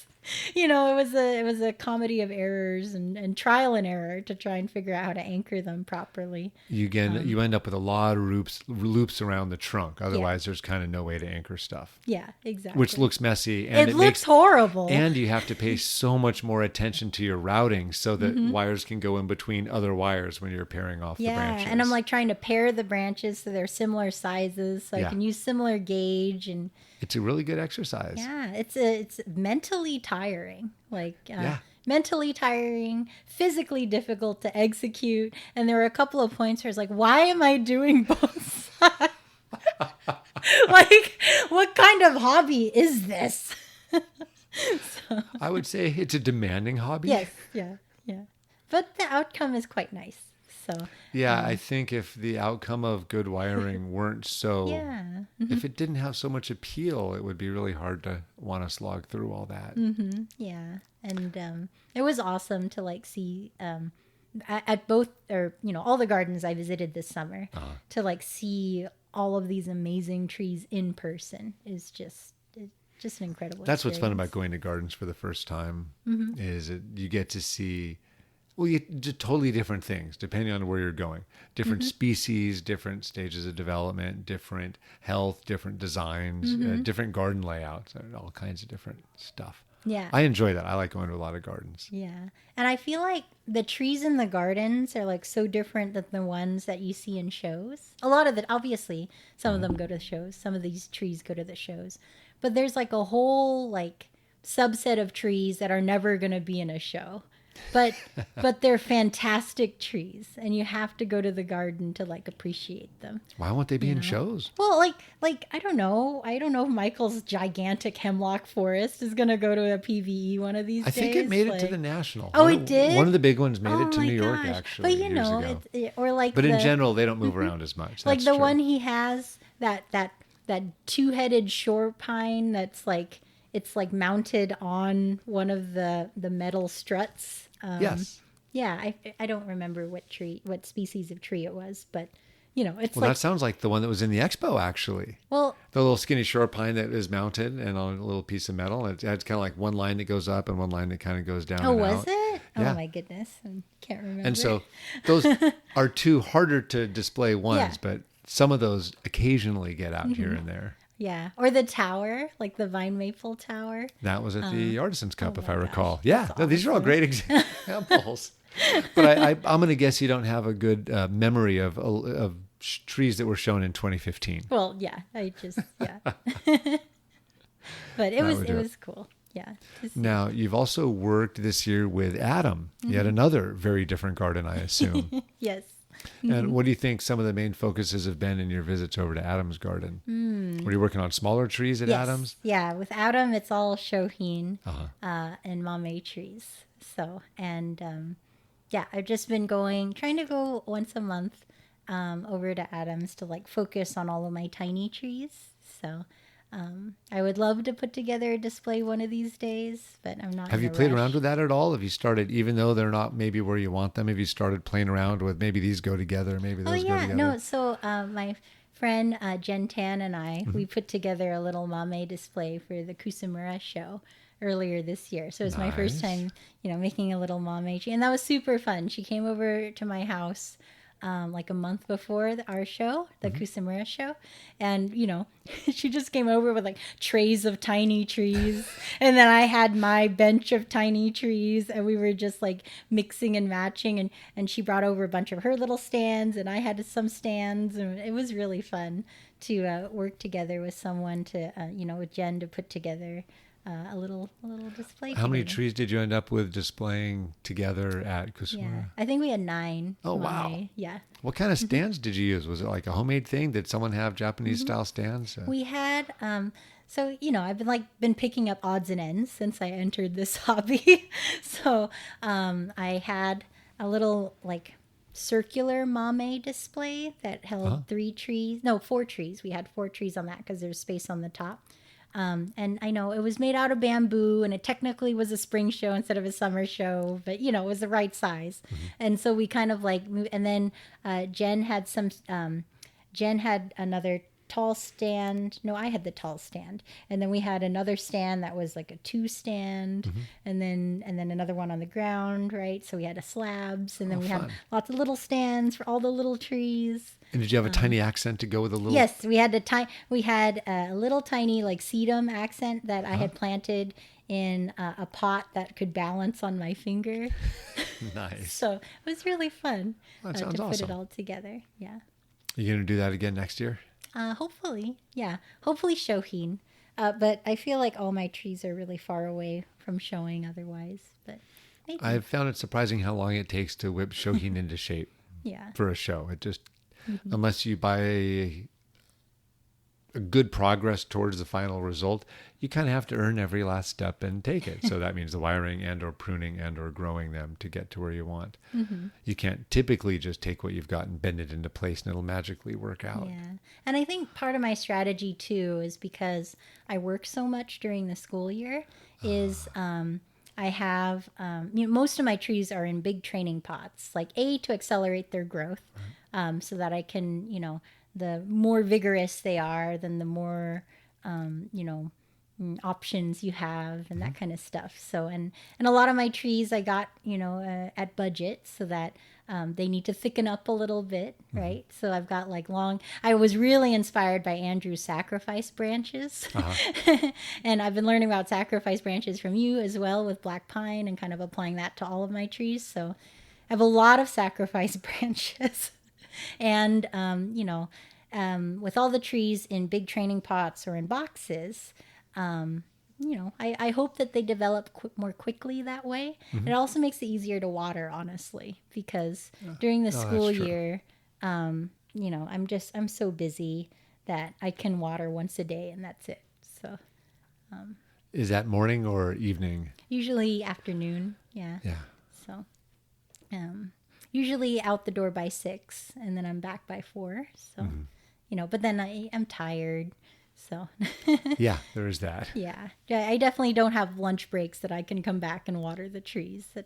Speaker 2: you know, it was a comedy of errors and trial and error to try and figure out how to anchor them properly.
Speaker 1: You end up with a lot of loops around the trunk. Otherwise, there's kind of no way to anchor stuff.
Speaker 2: Yeah, exactly.
Speaker 1: Which looks messy. And
Speaker 2: it looks horrible.
Speaker 1: And you have to pay so much more attention to your routing so that wires can go in between other wires when you're pairing off the branches.
Speaker 2: Yeah, and I'm like trying to pair the branches so they're similar sizes, so I can use similar gauge. And
Speaker 1: it's a really good exercise.
Speaker 2: Yeah, it's mentally tiring. Like, mentally tiring, physically difficult to execute. And there were a couple of points where it's like, why am I doing both sides? Like, what kind of hobby is this? So,
Speaker 1: I would say it's a demanding hobby.
Speaker 2: Yes, yeah. But the outcome is quite nice. So
Speaker 1: yeah, I think if the outcome of good wiring weren't so, if it didn't have so much appeal, it would be really hard to want to slog through all that.
Speaker 2: Mm-hmm. Yeah, and it was awesome to like see at both, or you know, all the gardens I visited this summer, to like see all of these amazing trees in person is just an incredible.
Speaker 1: That's experience. What's fun about going to gardens for the first time is you get to see Well, you just totally different things depending on where you're going. Different species, different stages of development, different health, different designs, different garden layouts, all kinds of different stuff.
Speaker 2: Yeah.
Speaker 1: I enjoy that. I like going to a lot of gardens.
Speaker 2: Yeah. And I feel like the trees in the gardens are like so different than the ones that you see in shows. A lot of it, obviously, some of them go to shows. Some of these trees go to the shows. But there's like a whole like subset of trees that are never going to be in a show. But they're fantastic trees, and you have to go to the garden to like appreciate them.
Speaker 1: Why won't they be in shows?
Speaker 2: Well, like I don't know. I don't know if Michael's gigantic hemlock forest is gonna go to a PVE one of these days.
Speaker 1: I think it made it to the National.
Speaker 2: Oh, it did?
Speaker 1: One of the big ones made it to
Speaker 2: my
Speaker 1: New York,
Speaker 2: gosh.
Speaker 1: actually,
Speaker 2: But you
Speaker 1: years
Speaker 2: know,
Speaker 1: ago.
Speaker 2: or like
Speaker 1: But in general, they don't move around as much.
Speaker 2: like
Speaker 1: That's
Speaker 2: the
Speaker 1: true.
Speaker 2: one he has, that two-headed shore pine that's like it's like mounted on one of the metal struts.
Speaker 1: Yes.
Speaker 2: Yeah, I don't remember what species of tree it was, but you know, it's
Speaker 1: Well, that sounds like the one that was in the expo, actually.
Speaker 2: well,
Speaker 1: The little skinny shore pine that is mounted and on a little piece of metal. It has kind of like one line that goes up and one line that kind of goes down.
Speaker 2: oh,
Speaker 1: and
Speaker 2: was
Speaker 1: out.
Speaker 2: it?
Speaker 1: Yeah.
Speaker 2: Oh my goodness, I can't remember.
Speaker 1: And so those are two harder to display ones,
Speaker 2: Yeah.
Speaker 1: but some of those occasionally get out here and there.
Speaker 2: yeah, or the tower, like the vine maple tower.
Speaker 1: That was at the Artisans Cup, if I
Speaker 2: my
Speaker 1: recall.
Speaker 2: gosh,
Speaker 1: Yeah,
Speaker 2: that's
Speaker 1: no, these are all
Speaker 2: awesome.
Speaker 1: great examples. But I'm going to guess you don't have a good memory of trees that were shown in 2015.
Speaker 2: Well, yeah, I just yeah, but it
Speaker 1: would do it.
Speaker 2: was cool. Yeah.
Speaker 1: Now, you've also worked this year with Adam, yet another very different garden, I assume.
Speaker 2: Yes.
Speaker 1: And what do you think some of the main focuses have been in your visits over to Adam's garden? Were you working on smaller trees at
Speaker 2: Yes.
Speaker 1: Adam's?
Speaker 2: Yeah, with Adam, it's all shohin
Speaker 1: Uh-huh.
Speaker 2: and mame trees. So, and yeah, I've just been trying to go once a month over to Adam's to like focus on all of my tiny trees. So, I would love to put together a display one of these days, but I'm not.
Speaker 1: Have
Speaker 2: in
Speaker 1: you
Speaker 2: a
Speaker 1: played
Speaker 2: rush.
Speaker 1: around with that at all? Have you started, even though they're not maybe where you want them, have you started playing around with maybe these go together, maybe
Speaker 2: Oh
Speaker 1: those go
Speaker 2: yeah,
Speaker 1: together?
Speaker 2: no. So my friend Jen Tan and I,
Speaker 1: Mm-hmm.
Speaker 2: we put together a little mame display for the Kusumura show earlier this year. So it was my first
Speaker 1: Nice.
Speaker 2: time, making a little mame tree, and that was super fun. She came over to my house like a month before our show, the
Speaker 1: Mm-hmm.
Speaker 2: Kusumura show, and she just came over with like trays of tiny trees, and then I had my bench of tiny trees, and we were just like mixing and matching, and she brought over a bunch of her little stands, and I had some stands, and it was really fun to work together with someone to with Jen to put together a little display.
Speaker 1: How many
Speaker 2: together.
Speaker 1: trees did you end up with displaying together at
Speaker 2: Yeah,
Speaker 1: Kusumura?
Speaker 2: I think we had 9.
Speaker 1: Oh, wow.
Speaker 2: mame. Yeah.
Speaker 1: What kind of stands did you use? Was it like a homemade thing? Did someone have Japanese style stands?
Speaker 2: We had so I've been picking up odds and ends since I entered this hobby. So I had a little like circular mame display that held 4 trees. We had 4 trees on that because there's space on the top. And I know it was made out of bamboo, and it technically was a spring show instead of a summer show, but it was the right size. And so we kind of like, and then Jen had Jen had another tall stand. No, I had the tall stand, and then we had another stand that was like a 2 stand, and then another one on the ground, right? So we had a slabs, and then we had
Speaker 1: fun.
Speaker 2: lots of little stands for all the little trees.
Speaker 1: And did you have a tiny accent to go with a little?
Speaker 2: Yes, we had a little tiny like sedum accent that I had planted in a pot that could balance on my finger.
Speaker 1: Nice.
Speaker 2: So it was really fun
Speaker 1: That
Speaker 2: to
Speaker 1: sounds
Speaker 2: put
Speaker 1: awesome.
Speaker 2: it all together. Yeah.
Speaker 1: You going to do that again next year?
Speaker 2: Hopefully, yeah. Hopefully shohin. But I feel like all my trees are really far away from showing otherwise. But maybe.
Speaker 1: I've found it surprising how long it takes to whip shohin into shape
Speaker 2: Yeah.
Speaker 1: for a show. It just, unless you buy a good progress towards the final result, you kind of have to earn every last step and take it. So that means the wiring and or pruning and or growing them to get to where you want. You can't typically just take what you've got and bend it into place and it'll magically work out.
Speaker 2: Yeah. And I think part of my strategy too is because I work so much during the school year is I have, most of my trees are in big training pots, like to accelerate their growth so that I can, the more vigorous they are, then the more, options you have and that kind of stuff. So, and a lot of my trees I got, at budget so that they need to thicken up a little bit, right? So I've got like I was really inspired by Andrew's sacrifice branches. And I've been learning about sacrifice branches from you as well with black pine and kind of applying that to all of my trees. So I have a lot of sacrifice branches. And, with all the trees in big training pots or in boxes, I hope that they develop more quickly that way. It also makes it easier to water, honestly, because during the school year, I'm so busy that I can water once a day and that's it. So,
Speaker 1: is that morning or evening?
Speaker 2: Usually afternoon. Yeah.
Speaker 1: Yeah.
Speaker 2: So, usually out the door by 6 and then I'm back by 4. So, but then I'm tired. So
Speaker 1: yeah, there is that.
Speaker 2: Yeah. I definitely don't have lunch breaks that I can come back and water the trees. I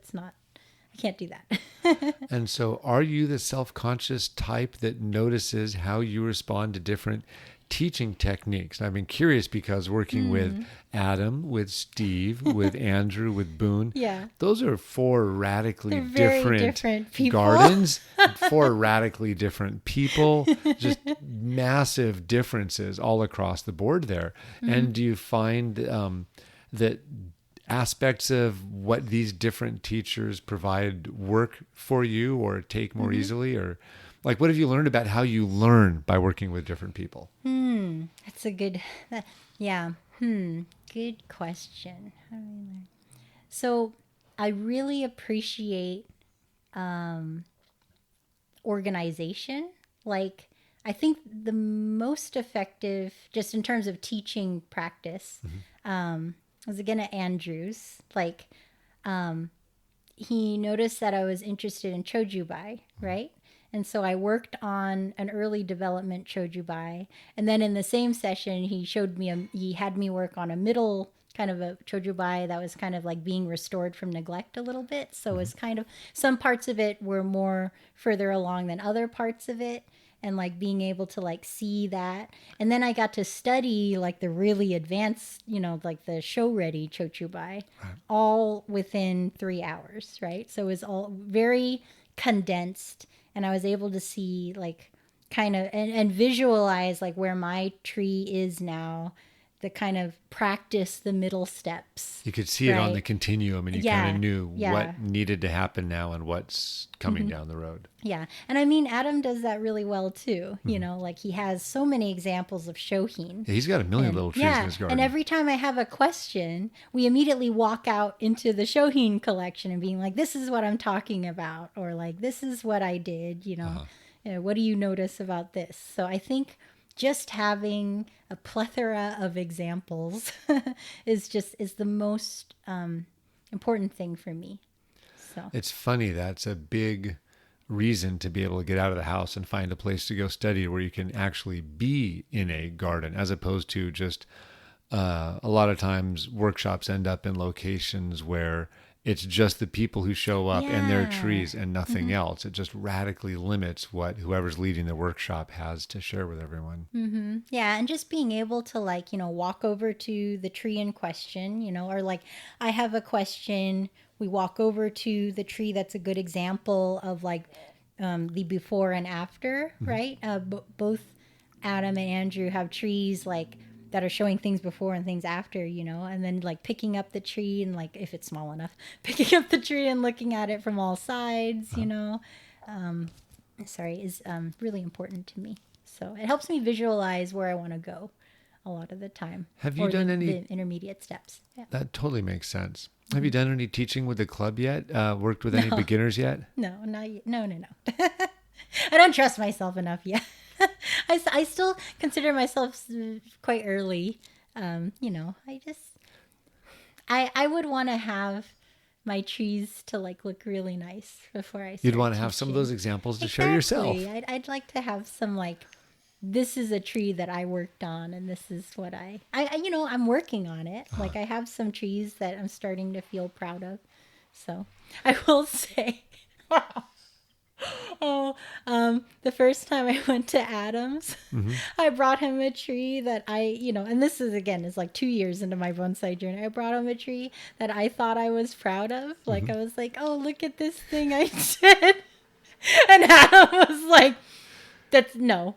Speaker 2: can't do that.
Speaker 1: And so are you the self-conscious type that notices how you respond to different teaching techniques? And I've been curious because working with Adam, with Steve, with Andrew, with Boone, those are 4 radically different
Speaker 2: people.
Speaker 1: Gardens, 4 radically different people, just massive differences all across the board there. And do you find that aspects of what these different teachers provide work for you or take more easily? Or like, what have you learned about how you learn by working with different people?
Speaker 2: That's a good, good question. How do we learn? So I really appreciate organization. Like, I think the most effective, just in terms of teaching practice, was again at Andrew's. Like, he noticed that I was interested in chojubai, right? And so I worked on an early development chojubai. And then in the same session, he had me work on a middle kind of a chojubai that was kind of like being restored from neglect a little bit. So it was kind of, some parts of it were more further along than other parts of it. And like being able to like see that. And then I got to study like the really advanced, like the show ready chojubai, all within 3 hours, right? So it was all very condensed. And I was able to see like kind of and visualize like where my tree is now, the kind of practice the middle steps.
Speaker 1: You could see it on the continuum and you kind of knew what needed to happen now and what's coming down the road.
Speaker 2: Yeah. And I mean, Adam does that really well too. Like he has so many examples of shohin.
Speaker 1: Yeah, he's got a million little trees in his garden.
Speaker 2: And every time I have a question, we immediately walk out into the shohin collection and being like, this is what I'm talking about. Or like, this is what I did, what do you notice about this? So I think just having a plethora of examples is the most important thing for me. So
Speaker 1: it's funny. That's a big reason to be able to get out of the house and find a place to go study where you can actually be in a garden, as opposed to just a lot of times workshops end up in locations where it's just the people who show up and their trees and nothing else. It just radically limits what whoever's leading the workshop has to share with everyone.
Speaker 2: Yeah, and just being able to like, walk over to the tree in question, or like I have a question, we walk over to the tree that's a good example of like the before and after, right? Both Adam and Andrew have trees like that are showing things before and things after, and then like picking up the tree and like, if it's small enough, picking up the tree and looking at it from all sides, is really important to me. So it helps me visualize where I want to go a lot of the time.
Speaker 1: Have you done any
Speaker 2: the intermediate steps? Yeah.
Speaker 1: That totally makes sense. Have you done any teaching with the club yet? Worked with any beginners yet?
Speaker 2: No, not yet. No. I don't trust myself enough yet. I still consider myself quite early. I would want to have my trees to like look really nice before I start.
Speaker 1: You'd want to have some of those examples to show yourself.
Speaker 2: I'd like to have some like, this is a tree that I worked on and this is what I'm working on it. Like I have some trees that I'm starting to feel proud of. So I will say, wow. Oh, the first time I went to Adams, I brought him a tree that and this is again, is like 2 years into my bonsai journey. I brought him a tree that I thought I was proud of. Like, I was like, oh, look at this thing I did. And Adam was like, that's no.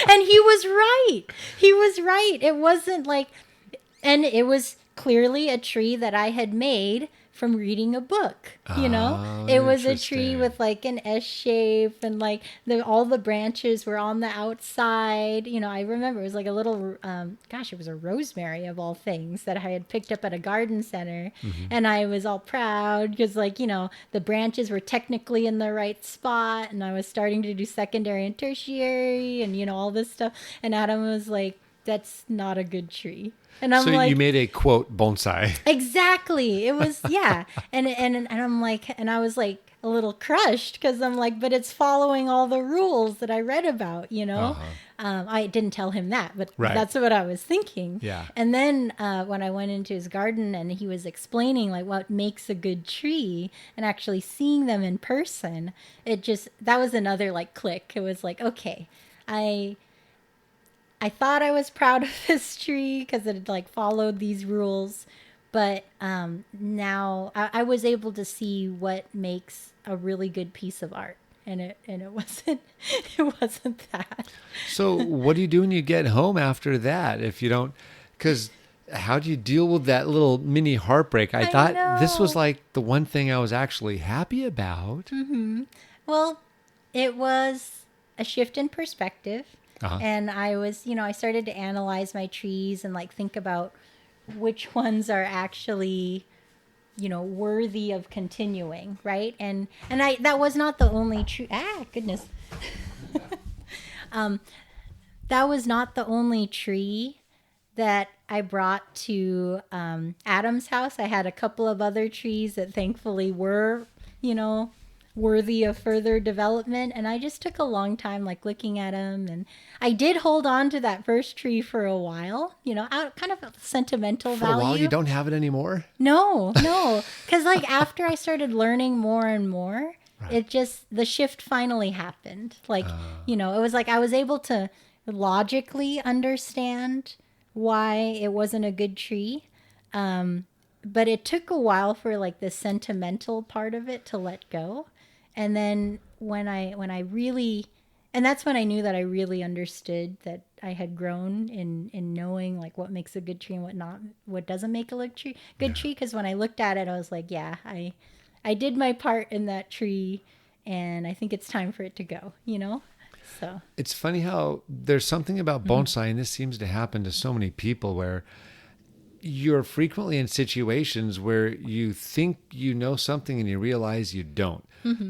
Speaker 2: And he was right. He was right. It wasn't like, and it was clearly a tree that I had made from reading a book,
Speaker 1: Oh,
Speaker 2: it was a tree
Speaker 1: interesting.
Speaker 2: with like an S shape, and like all the branches were on the outside. I remember it was like a little, it was a rosemary of all things that I had picked up at a garden center. And I was all proud because like, the branches were technically in the right spot, and I was starting to do secondary and tertiary and, all this stuff. And Adam was like, that's not a good tree. And I'm
Speaker 1: So
Speaker 2: like,
Speaker 1: you made a quote bonsai.
Speaker 2: exactly. It was, yeah. And I'm like, and I was like a little crushed because I'm like, but it's following all the rules that I read about, I didn't tell him that, but
Speaker 1: Right.
Speaker 2: that's what I was thinking.
Speaker 1: Yeah.
Speaker 2: And then when I went into his garden and he was explaining like what makes a good tree and actually seeing them in person, that was another like click. It was like, okay, I thought I was proud of this tree because it had like followed these rules, but now I was able to see what makes a really good piece of art, and it wasn't it wasn't that.
Speaker 1: So what do you do when you get home after that? If you don't, because how do you deal with that little mini heartbreak? I thought this was
Speaker 2: know.
Speaker 1: like the one thing I was actually happy about.
Speaker 2: Well, it was a shift in perspective.
Speaker 1: Uh-huh.
Speaker 2: And I was, I started to analyze my trees and like think about which ones are actually, worthy of continuing, right? And that was not the only tree. Goodness. That was not the only tree that I brought to Adam's house. I had a couple of other trees that thankfully were, worthy of further development, and I just took a long time like looking at them, and I did hold on to that first tree for a while, out kind of a sentimental
Speaker 1: For
Speaker 2: value.
Speaker 1: a while, you don't have it anymore?
Speaker 2: No, because like after I started learning more and more, it just, the shift finally happened. Like, it was like I was able to logically understand why it wasn't a good tree. But it took a while for like the sentimental part of it to let go. And then when I really, and that's when I knew that I really understood that I had grown in knowing like what makes a good tree and what doesn't make a good tree. Because when I looked at it, I was like, yeah, I did my part in that tree, and I think it's time for it to go, So
Speaker 1: It's funny how there's something about bonsai, and this seems to happen to so many people, where you're frequently in situations where you think you know something and you realize you don't.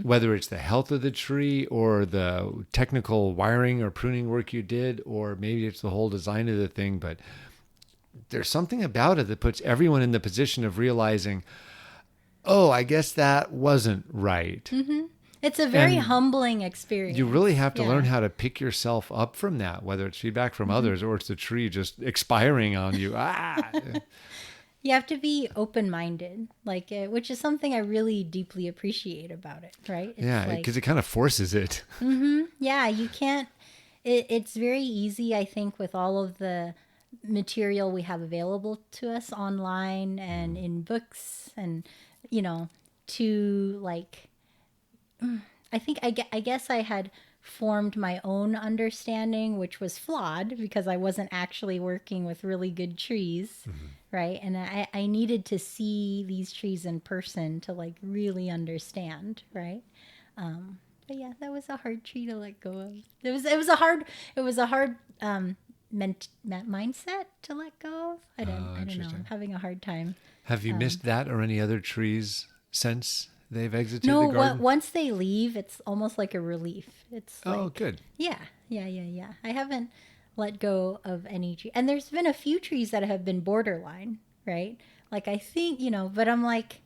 Speaker 1: Whether it's the health of the tree or the technical wiring or pruning work you did, or maybe it's the whole design of the thing, but there's something about it that puts everyone in the position of realizing, oh, I guess that wasn't right.
Speaker 2: it's a very
Speaker 1: And
Speaker 2: humbling experience.
Speaker 1: You really have to
Speaker 2: Yeah.
Speaker 1: learn how to pick yourself up from that, whether it's feedback from others or it's the tree just expiring on you.
Speaker 2: You have to be open-minded, like, which is something I really deeply appreciate about it, right? It's
Speaker 1: Yeah,
Speaker 2: like,
Speaker 1: because it kind of forces it.
Speaker 2: yeah, you can't, it's very easy, I think, with all of the material we have available to us online and in books and, to like, I guess I had formed my own understanding, which was flawed because I wasn't actually working with really good trees, right? And I needed to see these trees in person to like really understand, right? But yeah, that was a hard tree to let go of. It was a hard mindset to let go of. I don't know.
Speaker 1: interesting.
Speaker 2: I'm having a hard time.
Speaker 1: Have you missed that or any other trees since they've exited the
Speaker 2: No,
Speaker 1: garden?
Speaker 2: once they leave, it's almost like a relief. It's like,
Speaker 1: Oh, good.
Speaker 2: yeah. I haven't let go of any tree, and there's been a few trees that have been borderline, right? Like I think but I'm like,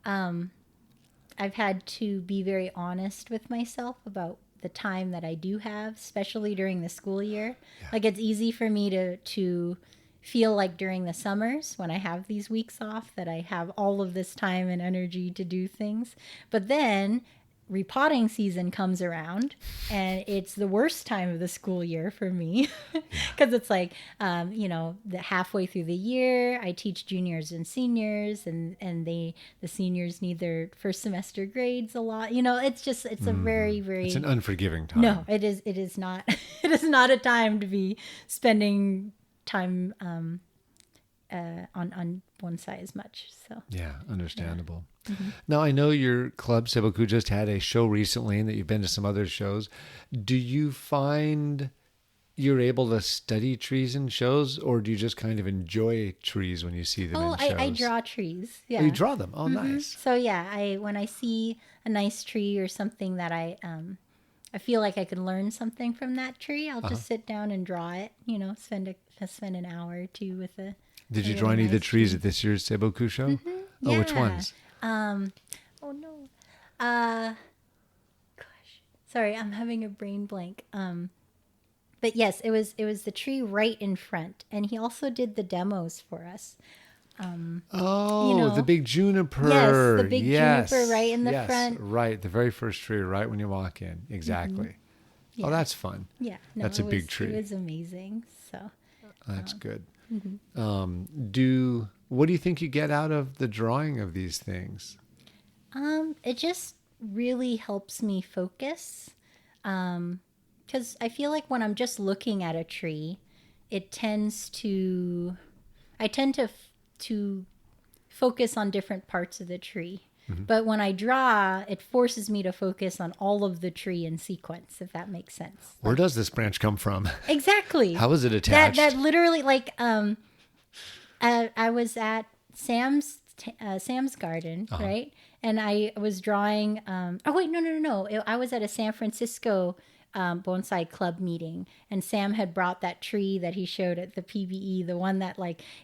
Speaker 2: I've had to be very honest with myself about the time that I do have, especially during the school year. Yeah. Like it's easy for me to feel like during the summers when I have these weeks off that I have all of this time and energy to do things. But then repotting season comes around, and it's the worst time of the school year for me because it's like, the halfway through the year, I teach juniors and seniors, and the seniors need their first semester grades a lot. It's a very, very,
Speaker 1: it's an unforgiving time.
Speaker 2: No, it is not. It is not a time to be spending time on one side as much. So
Speaker 1: yeah, understandable.
Speaker 2: Yeah. Mm-hmm.
Speaker 1: Now I know your club Seiboku just had a show recently, and that you've been to some other shows. Do you find you're able to study trees in shows, or do you just kind of enjoy trees when you see them in shows?
Speaker 2: I draw trees. Yeah.
Speaker 1: Oh, you draw them. Oh, nice.
Speaker 2: So yeah, when I see a nice tree or something that I feel like I can learn something from that tree, I'll just sit down and draw it. Spend an hour or two with a.
Speaker 1: Did you draw any of the trees at this year's Seiboku show?
Speaker 2: Mm-hmm.
Speaker 1: Oh, which ones?
Speaker 2: Oh no. Gosh. Sorry, I'm having a brain blank. But yes, it was the tree right in front, and he also did the demos for us.
Speaker 1: The big juniper.
Speaker 2: Yes, the big juniper right in the front.
Speaker 1: Right, the very first tree, right when you walk in. Exactly. Mm-hmm. Yeah. Oh, that's fun.
Speaker 2: Yeah,
Speaker 1: that's a big tree.
Speaker 2: It was amazing. So
Speaker 1: that's good.
Speaker 2: Mm-hmm.
Speaker 1: What do you think you get out of the drawing of these things?
Speaker 2: It just really helps me focus. Because I feel like when I'm just looking at a tree, I tend to focus on different parts of the tree. Mm-hmm. But when I draw, it forces me to focus on all of the tree in sequence, if that makes sense.
Speaker 1: Where does this branch come from?
Speaker 2: Exactly.
Speaker 1: How is it attached?
Speaker 2: That literally, I was at Sam's garden, right? And I was drawing. No. I was at a San Francisco bonsai club meeting, and Sam had brought that tree that he showed at the PBE, the one that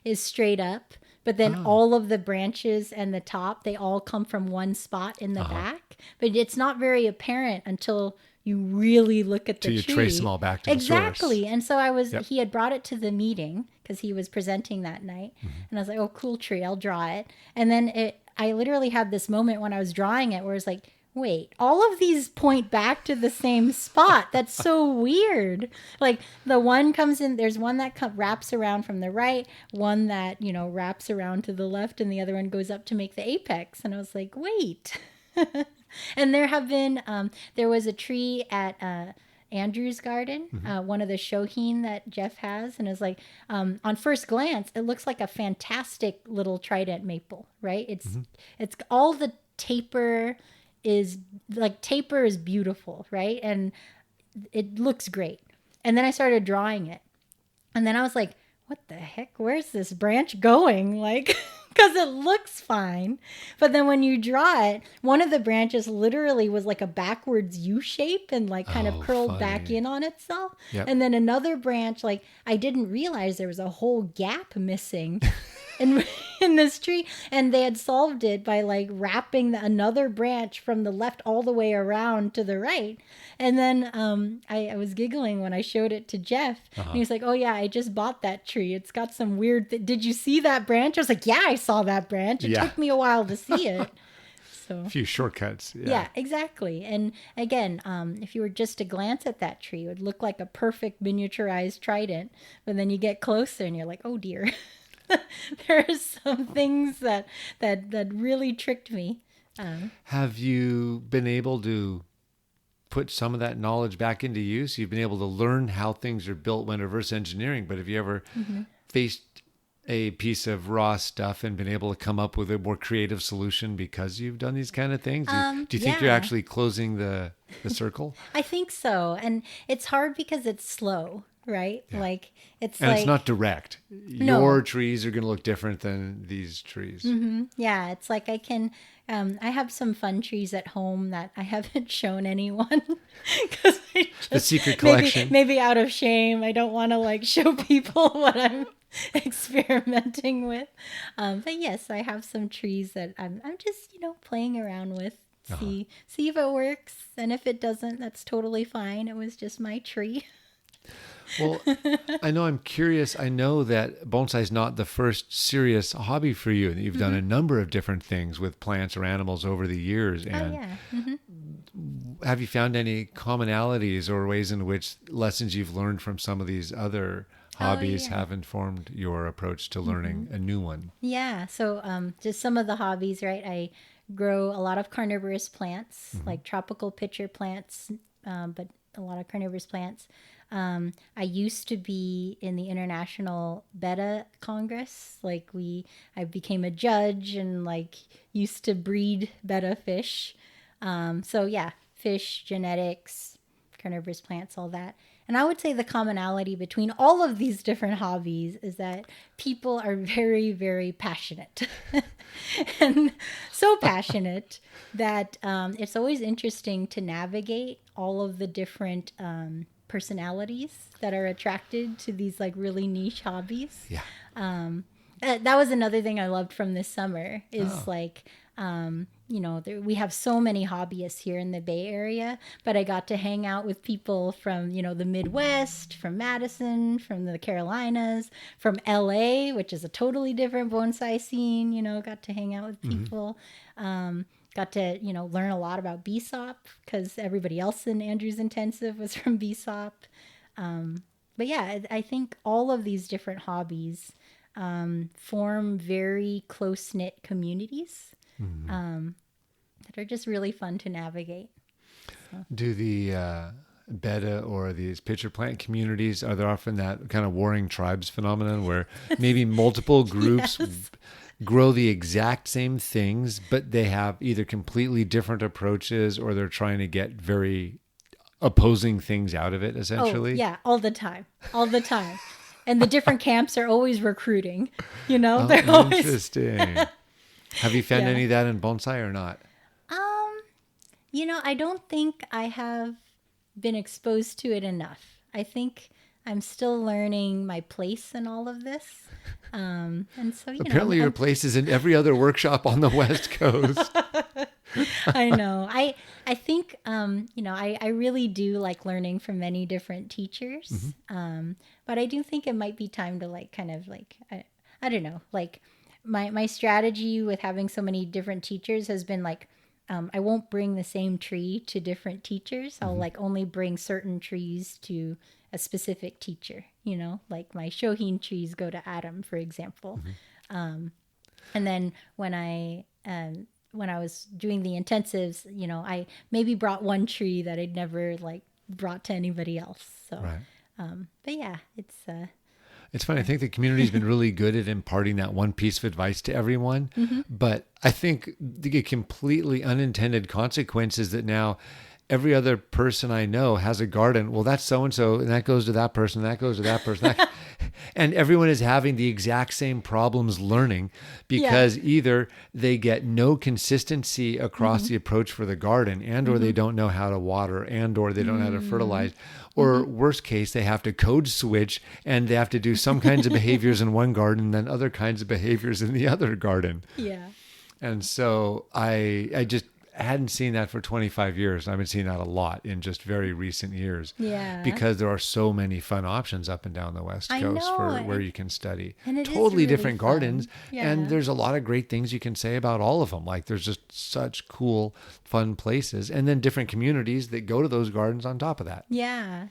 Speaker 2: is straight up, but then all of the branches and the top, they all come from one spot in the back, but it's not very apparent until you really look at the tree.
Speaker 1: You trace them all back to the source.
Speaker 2: Exactly. And so he had brought it to the meeting because he was presenting that night, and I was like, oh, cool tree, I'll draw it. And then I literally had this moment when I was drawing it where it's like, wait, all of these point back to the same spot. That's so weird. The one comes in, there's one that wraps around from the right, one that, wraps around to the left, and the other one goes up to make the apex. And I was like, wait. And there have been, there was a tree at Andrew's garden, one of the shohin that Jeff has. And it's on first glance, it looks like a fantastic little trident maple, right? It's all the taper is beautiful, right? And it looks great. And then I started drawing it. And then I was like, what the heck? Where's this branch going? Because it looks fine. But then when you draw it, one of the branches literally was like a backwards U shape and kind of curled back in on itself. Yep. And then another branch, I didn't realize there was a whole gap missing in this tree, and they had solved it by wrapping another branch from the left all the way around to the right. And then I was giggling when I showed it to Jeff, and he was like, oh yeah, I just bought that tree, it's got some weird did you see that branch? I was like, yeah, I saw that branch. It took me a while to see it. So
Speaker 1: a few shortcuts.
Speaker 2: Yeah, exactly. And again, if you were just to glance at that tree, it would look like a perfect miniaturized trident, but then you get closer and you're like, oh dear. There's some things that really tricked me.
Speaker 1: Have you been able to put some of that knowledge back into use? You've been able to learn how things are built when reverse engineering, but have you ever faced a piece of raw stuff and been able to come up with a more creative solution because you've done these kind of things? Do you think you're actually closing the circle?
Speaker 2: I think so. And it's hard because it's slow. Right? Yeah.
Speaker 1: It's not direct. No. Your trees are going to look different than these trees.
Speaker 2: Mm-hmm. Yeah. It's I can, I have some fun trees at home that I haven't shown anyone. Because
Speaker 1: the secret collection.
Speaker 2: Maybe out of shame. I don't want to show people what I'm experimenting with. But yes, I have some trees that I'm just, playing around with. See if it works. And if it doesn't, that's totally fine. It was just my tree.
Speaker 1: Well, I know I'm curious. I know that bonsai is not the first serious hobby for you. You've done a number of different things with plants or animals over the years.
Speaker 2: Oh,
Speaker 1: And
Speaker 2: yeah.
Speaker 1: have you found any commonalities or ways in which lessons you've learned from some of these other
Speaker 2: Oh,
Speaker 1: hobbies
Speaker 2: yeah.
Speaker 1: have informed your approach to learning a new one?
Speaker 2: Yeah. So, just some of the hobbies, right? I grow a lot of carnivorous plants,
Speaker 1: Mm-hmm.
Speaker 2: like tropical pitcher plants, but a lot of carnivorous plants. I used to be in the International Betta Congress. I became a judge and like used to breed betta fish. So yeah, fish genetics, carnivorous plants, all that. And I would say the commonality between all of these different hobbies is that people are very, very passionate. And so passionate that it's always interesting to navigate all of the different personalities that are attracted to these like really niche hobbies.
Speaker 1: Yeah.
Speaker 2: That was another thing I loved from this summer is
Speaker 1: Oh.
Speaker 2: we have so many hobbyists here in the Bay Area, but I got to hang out with people from, the Midwest, from Madison, from the Carolinas, from LA, which is a totally different bonsai scene, got to hang out with people. Got to, learn a lot about BSOP because everybody else in Andrew's Intensive was from BSOP. But yeah, I think all of these different hobbies form very close knit communities that are just really fun to navigate.
Speaker 1: Do the betta or these pitcher plant communities, are there often that kind of warring tribes phenomenon where maybe multiple groups
Speaker 2: Yes.
Speaker 1: grow the exact same things, but they have either completely different approaches or they're trying to get very opposing things out of it,
Speaker 2: Oh,
Speaker 1: essentially?
Speaker 2: yeah, all the time. All the time. And the different camps are always recruiting,
Speaker 1: Oh,
Speaker 2: they're always.
Speaker 1: interesting. Have you found
Speaker 2: Yeah.
Speaker 1: any of that in bonsai or not?
Speaker 2: Um, I don't think I have been exposed to it enough. I think I'm still learning my place in all of this. And so,
Speaker 1: Apparently, your place is in every other workshop on the West Coast.
Speaker 2: I know. I think I really do like learning from many different teachers. But I do think it might be time to like kind of like I don't know, like my strategy with having so many different teachers has been like I won't bring the same tree to different teachers. I'll like only bring certain trees to a specific teacher, like my Shohin trees go to Adam, for example. And then when I was doing the intensives, I maybe brought one tree that I'd never like brought to anybody else. So,
Speaker 1: Right.
Speaker 2: but yeah, it's
Speaker 1: It's funny. I think the community's been really good at imparting that one piece of advice to everyone. But I think the completely unintended consequences that now every other person I know has a garden. Well, that's so and so, and that goes to that person, that goes to that person. And everyone is having the exact same problems learning because either they get no consistency across the approach for the garden, and or they don't know how to water, and or they don't know how to fertilize, or worst case, they have to code switch and they have to do some kinds of behaviors in one garden and then other kinds of behaviors in the other garden.
Speaker 2: yeah.
Speaker 1: And so I just hadn't seen that for 25 years. I've been seeing that a lot in just very recent years.
Speaker 2: Yeah.
Speaker 1: Because there are so many fun options up and down the West
Speaker 2: I
Speaker 1: Coast
Speaker 2: know,
Speaker 1: for where
Speaker 2: and-
Speaker 1: you can study.
Speaker 2: and it is
Speaker 1: Totally
Speaker 2: really
Speaker 1: different
Speaker 2: fun.
Speaker 1: gardens.
Speaker 2: Yeah.
Speaker 1: And there's a lot of great things you can say about all of them. Like there's just such cool, fun places. And then different communities that go to those gardens on top of that.
Speaker 2: Yeah.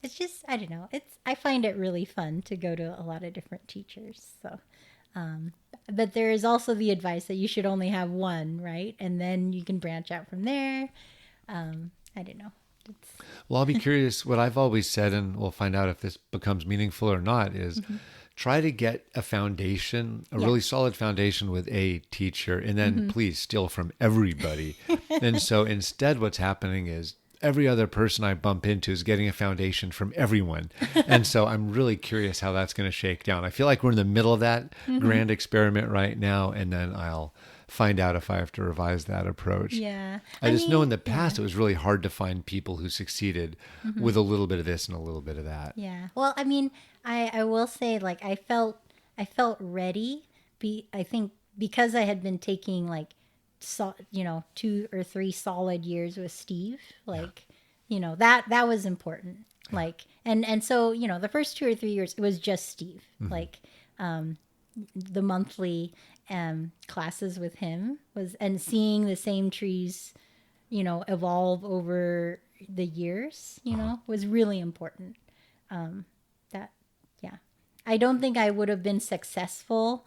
Speaker 2: It's just I don't know. I find it really fun to go to a lot of different teachers. So, but there is also the advice that you should only have one, right? And then you can branch out from there. I don't know. It's,
Speaker 1: Well, I'll be curious. What I've always said, and we'll find out if this becomes meaningful or not, is try to get a foundation, a really solid foundation with a teacher, and then please steal from everybody. And so instead, what's happening is every other person I bump into is getting a foundation from everyone. And so I'm really curious how that's going to shake down. I feel like we're in the middle of that grand experiment right now, and then I'll find out if I have to revise that approach.
Speaker 2: yeah.
Speaker 1: I just know in the
Speaker 2: yeah.
Speaker 1: past it was really hard to find people who succeeded with a little bit of this and a little bit of that.
Speaker 2: Yeah. Well, I mean, I will say like I felt ready. I think because I had been taking like 2 or 3 solid years with Steve, like that was important. Like, and so, you know, the first 2 or 3 years, it was just Steve. Like, the monthly classes with him and seeing the same trees, you know, evolve over the years, you know, was really important. That, yeah. I don't think I would have been successful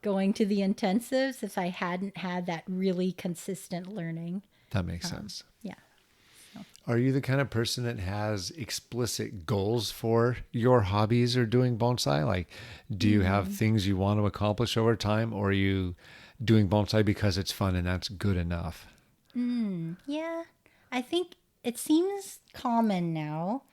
Speaker 2: going to the intensives if I hadn't had that really consistent learning.
Speaker 1: That makes sense.
Speaker 2: Yeah.
Speaker 1: Are you the kind of person that has explicit goals for your hobbies or doing bonsai? Like, do you have things you want to accomplish over time, or are you doing bonsai because it's fun and that's good enough?
Speaker 2: Yeah. I think it seems common now,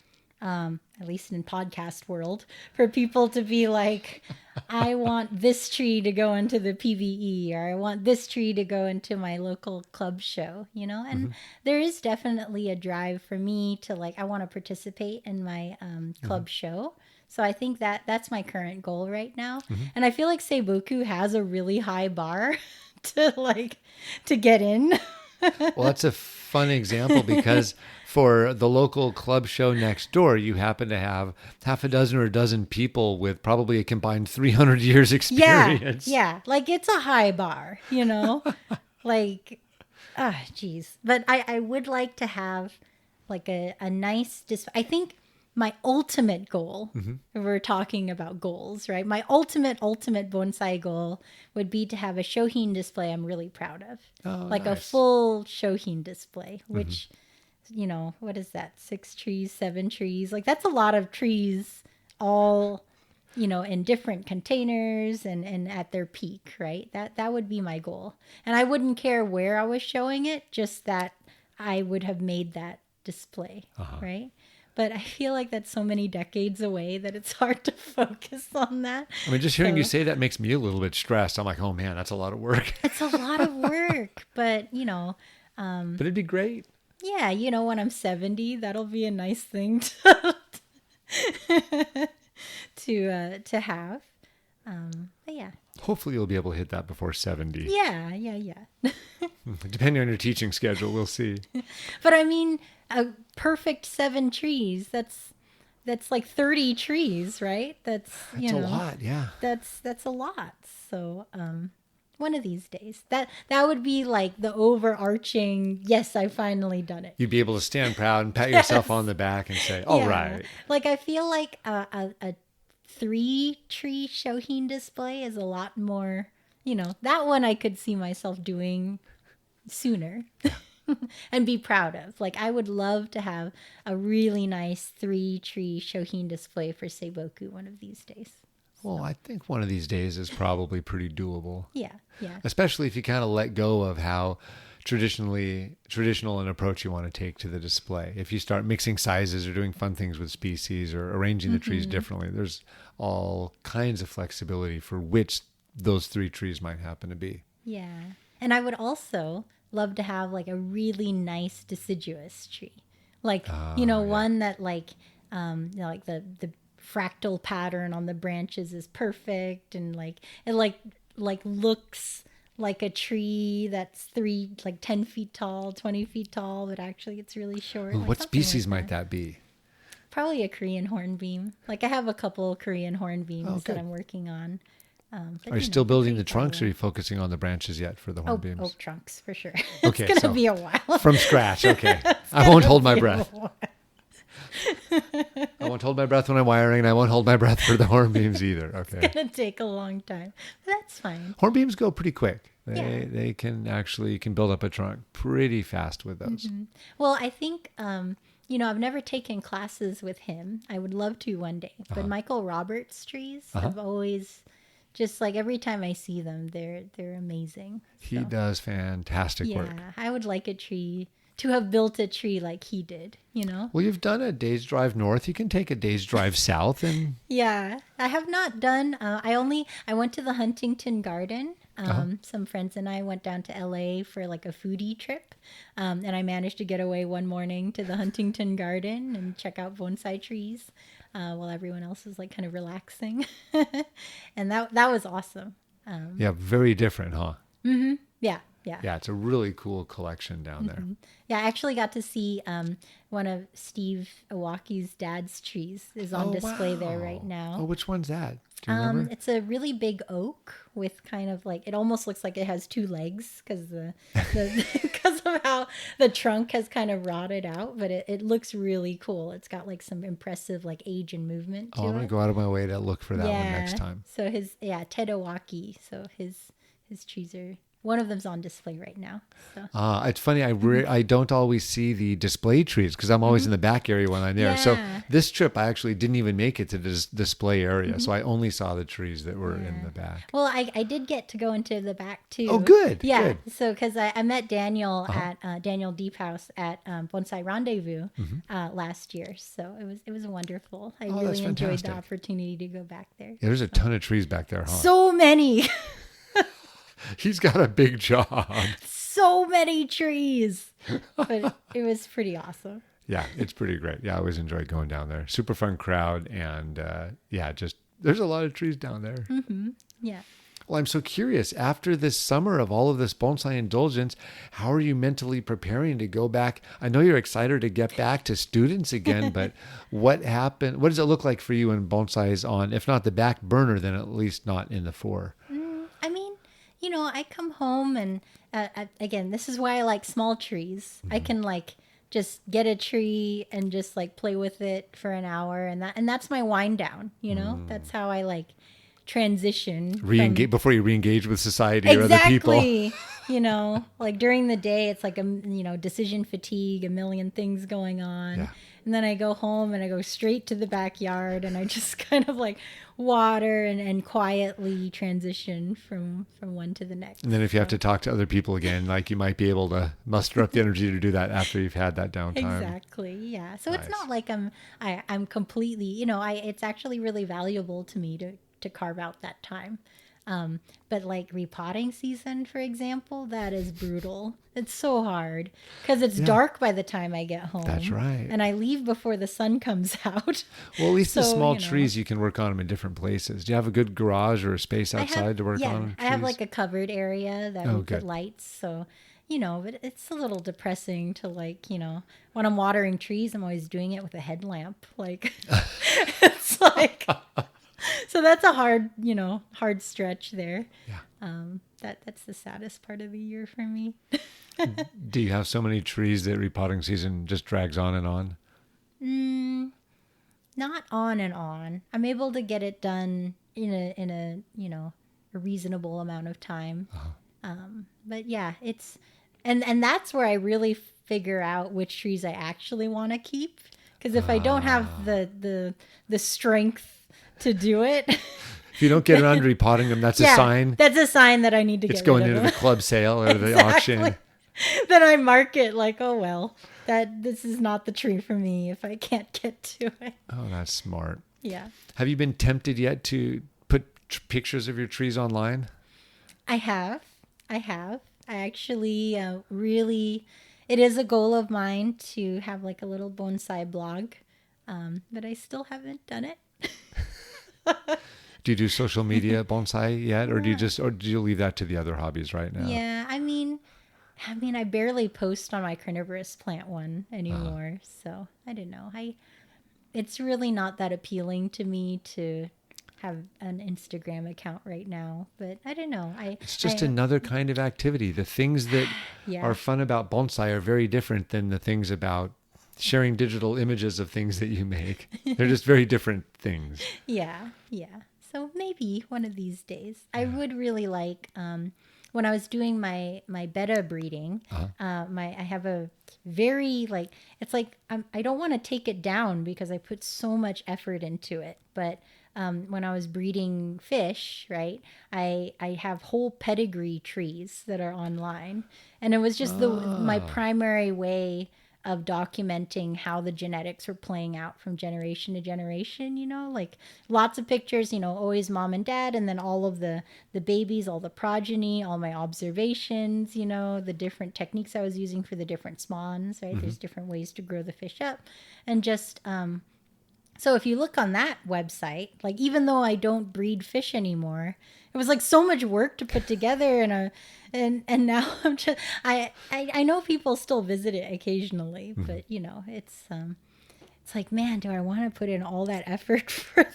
Speaker 2: at least in podcast world, for people to be like, I want this tree to go into the PVE, or I want this tree to go into my local club show, you know? And there is definitely a drive for me to like, I want to participate in my club show. So I think that's my current goal right now. And I feel like Seiboku has a really high bar to get in.
Speaker 1: Well, that's a fun example because for the local club show next door, you happen to have half a dozen or a dozen people with probably a combined 300 years experience.
Speaker 2: Yeah. Like it's a high bar, you know, like, geez. But I would like to have like a nice, I think my ultimate goal, if we're talking about goals, right? My ultimate bonsai goal would be to have a shohin display I'm really proud of.
Speaker 1: Oh,
Speaker 2: like
Speaker 1: nice.
Speaker 2: a full shohin display, which, you know, what is that? 6 trees, 7 trees. Like that's a lot of trees all, you know, in different containers and at their peak, right? That would be my goal. And I wouldn't care where I was showing it, just that I would have made that display, right? But I feel like that's so many decades away that it's hard to focus on that.
Speaker 1: I mean, just hearing you say that makes me a little bit stressed. I'm like, oh man, that's a lot of work.
Speaker 2: It's a lot of work, but you know.
Speaker 1: But it'd be great.
Speaker 2: Yeah, you know, when I'm 70, that'll be a nice thing to have. But yeah.
Speaker 1: Hopefully you'll be able to hit that before 70.
Speaker 2: Yeah.
Speaker 1: Depending on your teaching schedule, we'll see.
Speaker 2: But I mean, a perfect 7 trees, that's like 30 trees, right? That's
Speaker 1: a lot, yeah.
Speaker 2: That's a lot. So, one of these days, that would be like the overarching, yes, I finally done it.
Speaker 1: You'd be able to stand proud and pat yourself on the back and say, all right.
Speaker 2: Like I feel like a 3-tree shohin display is a lot more, you know, that one I could see myself doing sooner. And be proud of. Like I would love to have a really nice 3-tree shohin display for Seiboku one of these days.
Speaker 1: Well, I think one of these days is probably pretty doable.
Speaker 2: Yeah.
Speaker 1: Especially if you kind of let go of how traditional an approach you want to take to the display. If you start mixing sizes or doing fun things with species or arranging the trees differently, there's all kinds of flexibility for which those 3 trees might happen to be.
Speaker 2: Yeah. And I would also love to have like a really nice deciduous tree. Like, one that like, like the fractal pattern on the branches is perfect. And like, it like looks like a tree that's 10 feet tall, 20 feet tall, but actually it's really short.
Speaker 1: What species might that be?
Speaker 2: Probably a Korean hornbeam. Like I have a couple Korean hornbeams that I'm working on.
Speaker 1: Are you still building the trunks, or are you focusing on the branches yet for the hornbeams?
Speaker 2: Oh, trunks for sure.
Speaker 1: Okay,
Speaker 2: it's going to be a while.
Speaker 1: From scratch, okay. I won't hold my breath. I won't hold my breath when I'm wiring, and I won't hold my breath for the hornbeams either. Okay.
Speaker 2: It's going to take a long time. But that's fine.
Speaker 1: Hornbeams go pretty quick. They can actually, you can build up a trunk pretty fast with those.
Speaker 2: Well, I think, I've never taken classes with him. I would love to one day. But Michael Roberts trees have always... Just like every time I see them, they're amazing.
Speaker 1: He does fantastic work.
Speaker 2: Yeah, I would like to have built a tree like he did, you know?
Speaker 1: Well, you've done a day's drive north. You can take a day's drive south. And
Speaker 2: yeah, I have not done, I went to the Huntington Garden. Some friends and I went down to LA for like a foodie trip. And I managed to get away one morning to the Huntington Garden and check out bonsai trees. While everyone else is like kind of relaxing. And that was awesome.
Speaker 1: Yeah, very different, huh?
Speaker 2: Yeah. Yeah.
Speaker 1: Yeah, it's a really cool collection down there.
Speaker 2: Yeah, I actually got to see one of Steve Iwaki's dad's trees is on display there right now.
Speaker 1: Oh, which one's that? Do you remember?
Speaker 2: It's a really big oak with kind of like, it almost looks like it has two legs because because of how the trunk has kind of rotted out, but it looks really cool. It's got like some impressive like age and movement to
Speaker 1: I'm going
Speaker 2: it.
Speaker 1: to go out of my way to look for that one next time.
Speaker 2: So Ted Iwaki. So his trees are, one of them's on display right now. So.
Speaker 1: It's funny. I don't always see the display trees because I'm always in the back area when I'm there. So
Speaker 2: Yeah.
Speaker 1: this trip, I actually didn't even make it to this display area. So I only saw the trees that were in the back.
Speaker 2: Well, I did get to go into the back too.
Speaker 1: Oh, good.
Speaker 2: Yeah.
Speaker 1: Good.
Speaker 2: So, because I met Daniel at Daniel Deep House at Bonsai Rendezvous last year. So it was wonderful. I
Speaker 1: that's
Speaker 2: really enjoyed the
Speaker 1: fantastic.
Speaker 2: opportunity to go back there.
Speaker 1: Yeah, there's a ton of trees back there, huh?
Speaker 2: So many.
Speaker 1: He's got a big job.
Speaker 2: So many trees. But it was pretty awesome.
Speaker 1: Yeah, it's pretty great. Yeah, I always enjoyed going down there. Super fun crowd. And just there's a lot of trees down there.
Speaker 2: Yeah.
Speaker 1: Well, I'm so curious. After this summer of all of this bonsai indulgence, how are you mentally preparing to go back? I know you're excited to get back to students again, but what happened? What does it look like for you when bonsai is on, if not the back burner, then at least not in the fore?
Speaker 2: I mean, I come home and again, this is why I like small trees. I can like just get a tree and just like play with it for an hour, and that's my wind down. That's how I like transition.
Speaker 1: Before you re-engage with society or other people.
Speaker 2: Exactly. Like during the day, it's like decision fatigue, a million things going on.
Speaker 1: Yeah.
Speaker 2: And then I go home and I go straight to the backyard and I just kind of like water and quietly transition from one to the next.
Speaker 1: And then if you have to talk to other people again, like you might be able to muster up the energy to do that after you've had that downtime.
Speaker 2: Exactly. Yeah. So
Speaker 1: Nice.
Speaker 2: It's not like I'm completely, it's actually really valuable to me to carve out that time. But like repotting season, for example, that is brutal. It's so hard because it's dark by the time I get home.
Speaker 1: That's right.
Speaker 2: And I leave before the sun comes out.
Speaker 1: Well, at least the
Speaker 2: So,
Speaker 1: small trees, you can work on them in different places. Do you have a good garage or a space outside to work on trees?
Speaker 2: I have like a covered area that we
Speaker 1: good.
Speaker 2: put lights. So, but it's a little depressing to like, when I'm watering trees, I'm always doing it with a headlamp. Like, it's like, so that's a hard stretch there.
Speaker 1: Yeah.
Speaker 2: That's the saddest part of the year for me.
Speaker 1: Do you have so many trees that repotting season just drags on and on?
Speaker 2: Not on and on. I'm able to get it done in a reasonable amount of time. But yeah, it's and that's where I really figure out which trees I actually want to keep. Because if I don't have the strength to do it,
Speaker 1: If you don't get around to repotting them, that's a sign.
Speaker 2: That's a sign that I need to get
Speaker 1: It's going
Speaker 2: rid
Speaker 1: into
Speaker 2: of
Speaker 1: the
Speaker 2: them.
Speaker 1: club sale or the auction.
Speaker 2: Then I mark it like, oh well, this is not the tree for me if I can't get to it.
Speaker 1: Oh, that's smart.
Speaker 2: Yeah.
Speaker 1: Have you been tempted yet to put pictures of your trees online?
Speaker 2: I have. I actually really, it is a goal of mine to have like a little bonsai blog, but I still haven't done it.
Speaker 1: Do you do social media bonsai yet, or do you leave that to the other hobbies right now?
Speaker 2: Yeah, I mean, I barely post on my carnivorous plant one anymore, so I don't know. It's really not that appealing to me to have an Instagram account right now, but I don't know.
Speaker 1: It's just another kind of activity. The things that are fun about bonsai are very different than the things about sharing digital images of things that you make. They're just very different things.
Speaker 2: Yeah. So maybe one of these days. I would really like, when I was doing my betta breeding, I have a very it's like, I don't want to take it down because I put so much effort into it. But when I was breeding fish, right, I have whole pedigree trees that are online. And it was just my primary way of documenting how the genetics were playing out from generation to generation, like lots of pictures, always mom and dad, and then all of the babies, all the progeny, all my observations, the different techniques I was using for the different spawns, right? Mm-hmm. There's different ways to grow the fish up. And just, So if you look on that website, like even though I don't breed fish anymore, it was like so much work to put together, and now I'm just I know people still visit it occasionally, but you know it's like, man, do I want to put in all that effort for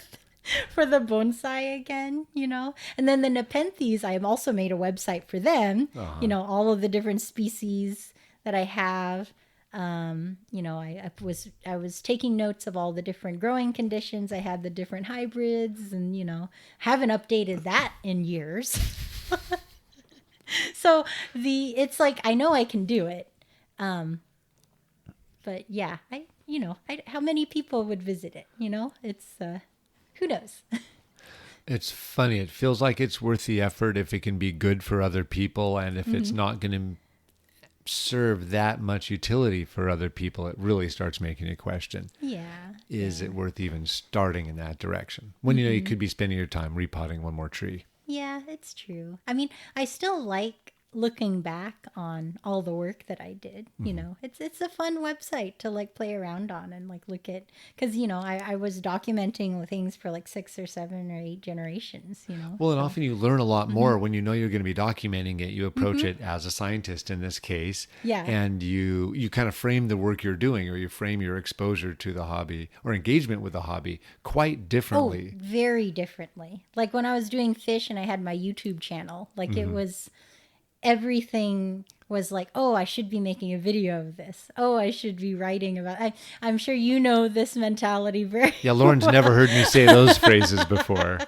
Speaker 2: the bonsai again, you know? And then the Nepenthes, I have also made a website for them, you know, all of the different species that I have. You know, I was taking notes of all the different growing conditions. I had the different hybrids, and you know, haven't updated that in years. So it's like I know I can do it, but yeah, how many people would visit it? You know, it's who knows.
Speaker 1: It's funny. It feels like it's worth the effort if it can be good for other people, and if it's not going to serve that much utility for other people, it really starts making you question.
Speaker 2: Yeah.
Speaker 1: Is it worth even starting in that direction? When you know you could be spending your time repotting one more tree.
Speaker 2: Yeah, it's true. I mean, I still like looking back on all the work that I did. You know, it's a fun website to like play around on and like look at, because you know I was documenting things for like 6 or 7 or 8 generations. You know.
Speaker 1: Well, and often you learn a lot more when you know you're going to be documenting it. You approach it as a scientist in this case,
Speaker 2: Yeah.
Speaker 1: and you kind of frame the work you're doing, or you frame your exposure to the hobby or engagement with the hobby quite differently.
Speaker 2: Oh, very differently. Like when I was doing fish and I had my YouTube channel, like it was everything was like, oh, I should be making a video of this. Oh, I should be writing about. I'm sure you know this mentality very.
Speaker 1: Yeah, Lauren's never heard me say those phrases before.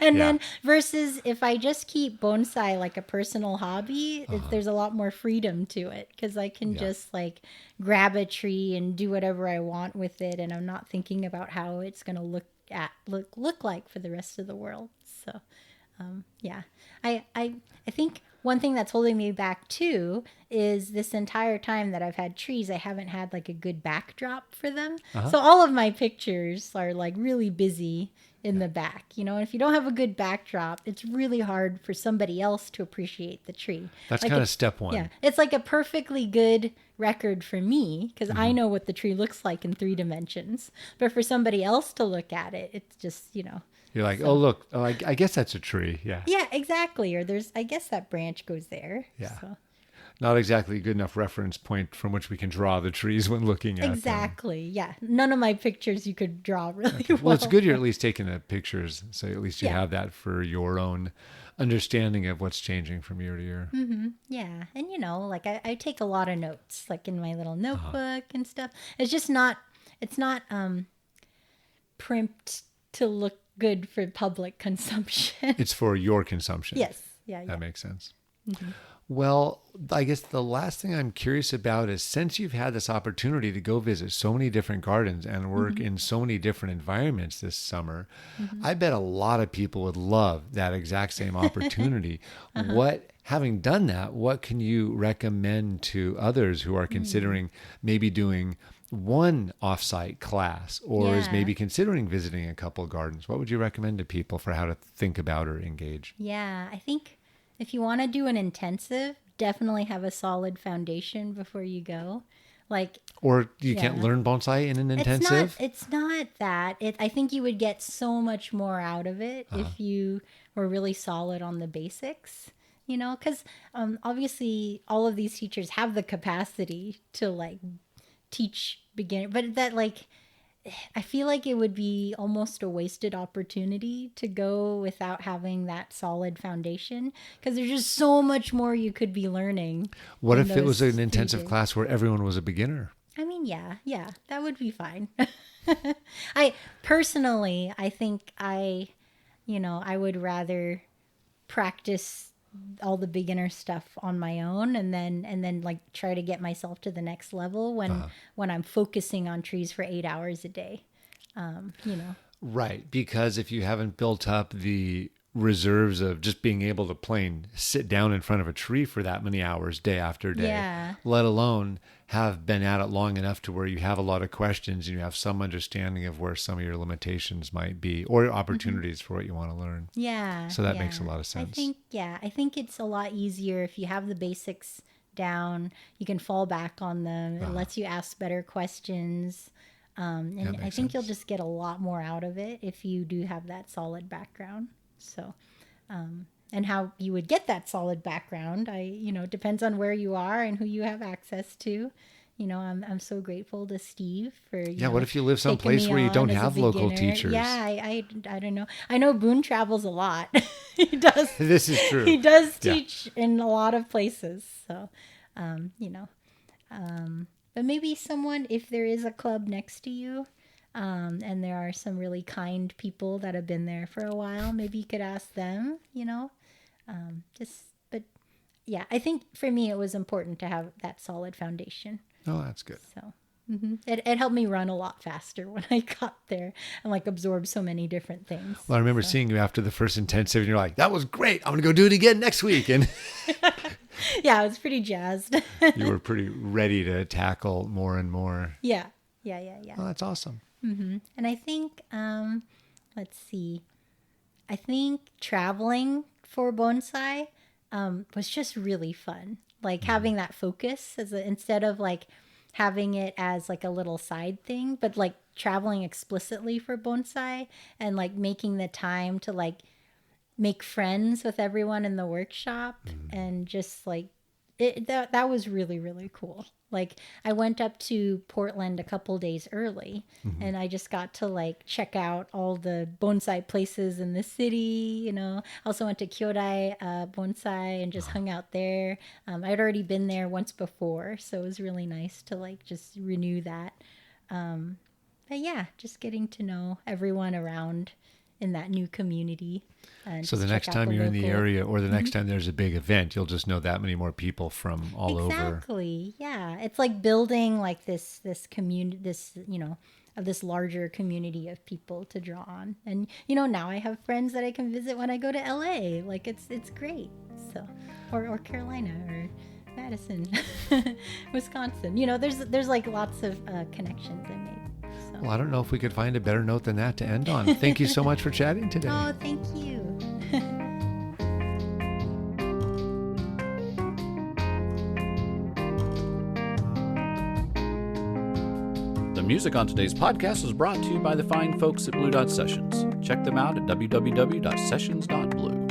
Speaker 2: And then versus if I just keep bonsai like a personal hobby, there's a lot more freedom to it because I can just like grab a tree and do whatever I want with it, and I'm not thinking about how it's going to look like for the rest of the world. So, yeah, I think one thing that's holding me back too is this entire time that I've had trees, I haven't had like a good backdrop for them. So all of my pictures are like really busy in the back, you know, and if you don't have a good backdrop, it's really hard for somebody else to appreciate the tree.
Speaker 1: That's
Speaker 2: like
Speaker 1: kind of step one.
Speaker 2: Yeah. It's like a perfectly good record for me because I know what the tree looks like in 3 dimensions, but for somebody else to look at it, it's just, you know.
Speaker 1: You're like, oh, look, I guess that's a tree. Yeah.
Speaker 2: Yeah, exactly. Or I guess that branch goes there.
Speaker 1: Yeah.
Speaker 2: So.
Speaker 1: Not exactly a good enough reference point from which we can draw the trees when looking at them.
Speaker 2: Exactly. Yeah. None of my pictures you could draw really well.
Speaker 1: Well, it's good you're at least taking the pictures, so at least you have that for your own understanding of what's changing from year to year.
Speaker 2: Yeah. And, you know, like I take a lot of notes, like in my little notebook and stuff. It's just not, primed to look good for public consumption.
Speaker 1: It's for your consumption.
Speaker 2: Yes. Yeah.
Speaker 1: That makes sense. Well, I guess the last thing I'm curious about is since you've had this opportunity to go visit so many different gardens and work in so many different environments this summer, I bet a lot of people would love that exact same opportunity. Having done that, what can you recommend to others who are considering maybe doing one offsite class or is maybe considering visiting a couple gardens? What would you recommend to people for how to think about or engage?
Speaker 2: Yeah, I think if you want to do an intensive, definitely have a solid foundation before you go.
Speaker 1: Or you can't learn bonsai in an intensive?
Speaker 2: It's not that. I think you would get so much more out of it if you were really solid on the basics. You know, because obviously all of these teachers have the capacity to like teach beginner, but that like I feel like it would be almost a wasted opportunity to go without having that solid foundation because there's just so much more you could be learning.
Speaker 1: What if it was an intensive class where everyone was a beginner?
Speaker 2: I mean, yeah, that would be fine. I personally, I think I would rather practice all the beginner stuff on my own and then like try to get myself to the next level when I'm focusing on trees for 8 hours a day.
Speaker 1: Right, because if you haven't built up the reserves of just being able to plain sit down in front of a tree for that many hours day after day, let alone have been at it long enough to where you have a lot of questions and you have some understanding of where some of your limitations might be or opportunities for what you want to learn.
Speaker 2: Yeah.
Speaker 1: So that makes a lot of sense.
Speaker 2: I think it's a lot easier if you have the basics down. You can fall back on them. It lets you ask better questions. And I think you'll just get a lot more out of it if you do have that solid background. So, and how you would get that solid background, depends on where you are and who you have access to. I'm so grateful to Steve for
Speaker 1: what if you live someplace where you don't have local teachers?
Speaker 2: Yeah, I don't know. I know Boone travels a lot. He does.
Speaker 1: This is true.
Speaker 2: He does teach in a lot of places. So, but maybe someone, if there is a club next to you, and there are some really kind people that have been there for a while, maybe you could ask them. But yeah, I think for me it was important to have that solid foundation.
Speaker 1: Oh, that's good.
Speaker 2: So it helped me run a lot faster when I got there and absorb so many different things.
Speaker 1: Well, I remember seeing you after the first intensive and you're like, that was great. I'm going to go do it again next week. And
Speaker 2: yeah, I was pretty jazzed.
Speaker 1: You were pretty ready to tackle more and more.
Speaker 2: Yeah.
Speaker 1: Oh, that's awesome.
Speaker 2: Mm-hmm. And I think, let's see, I think traveling for bonsai was just really fun. Having that focus instead of having it as a little side thing, but traveling explicitly for bonsai and making the time to make friends with everyone in the workshop and just that was really, really cool. I went up to Portland a couple days early and I just got to check out all the bonsai places in the city. Also went to Kyodai Bonsai and just hung out there. I'd already been there once before, so it was really nice to just renew that. But yeah, just getting to know everyone around in that new community.
Speaker 1: So the next time you're in the area or the next time there's a big event, you'll just know that many more people from all over.
Speaker 2: Exactly. Yeah. It's building this community, this larger community of people to draw on. And, now I have friends that I can visit when I go to LA. It's great. So, or Carolina or Madison, Wisconsin. There's lots of connections I made. So.
Speaker 1: Well, I don't know if we could find a better note than that to end on. Thank you so much for chatting today.
Speaker 2: Oh, thank you.
Speaker 3: The music on today's podcast was brought to you by the fine folks at Blue Dot Sessions. Check them out at www.sessions.blue.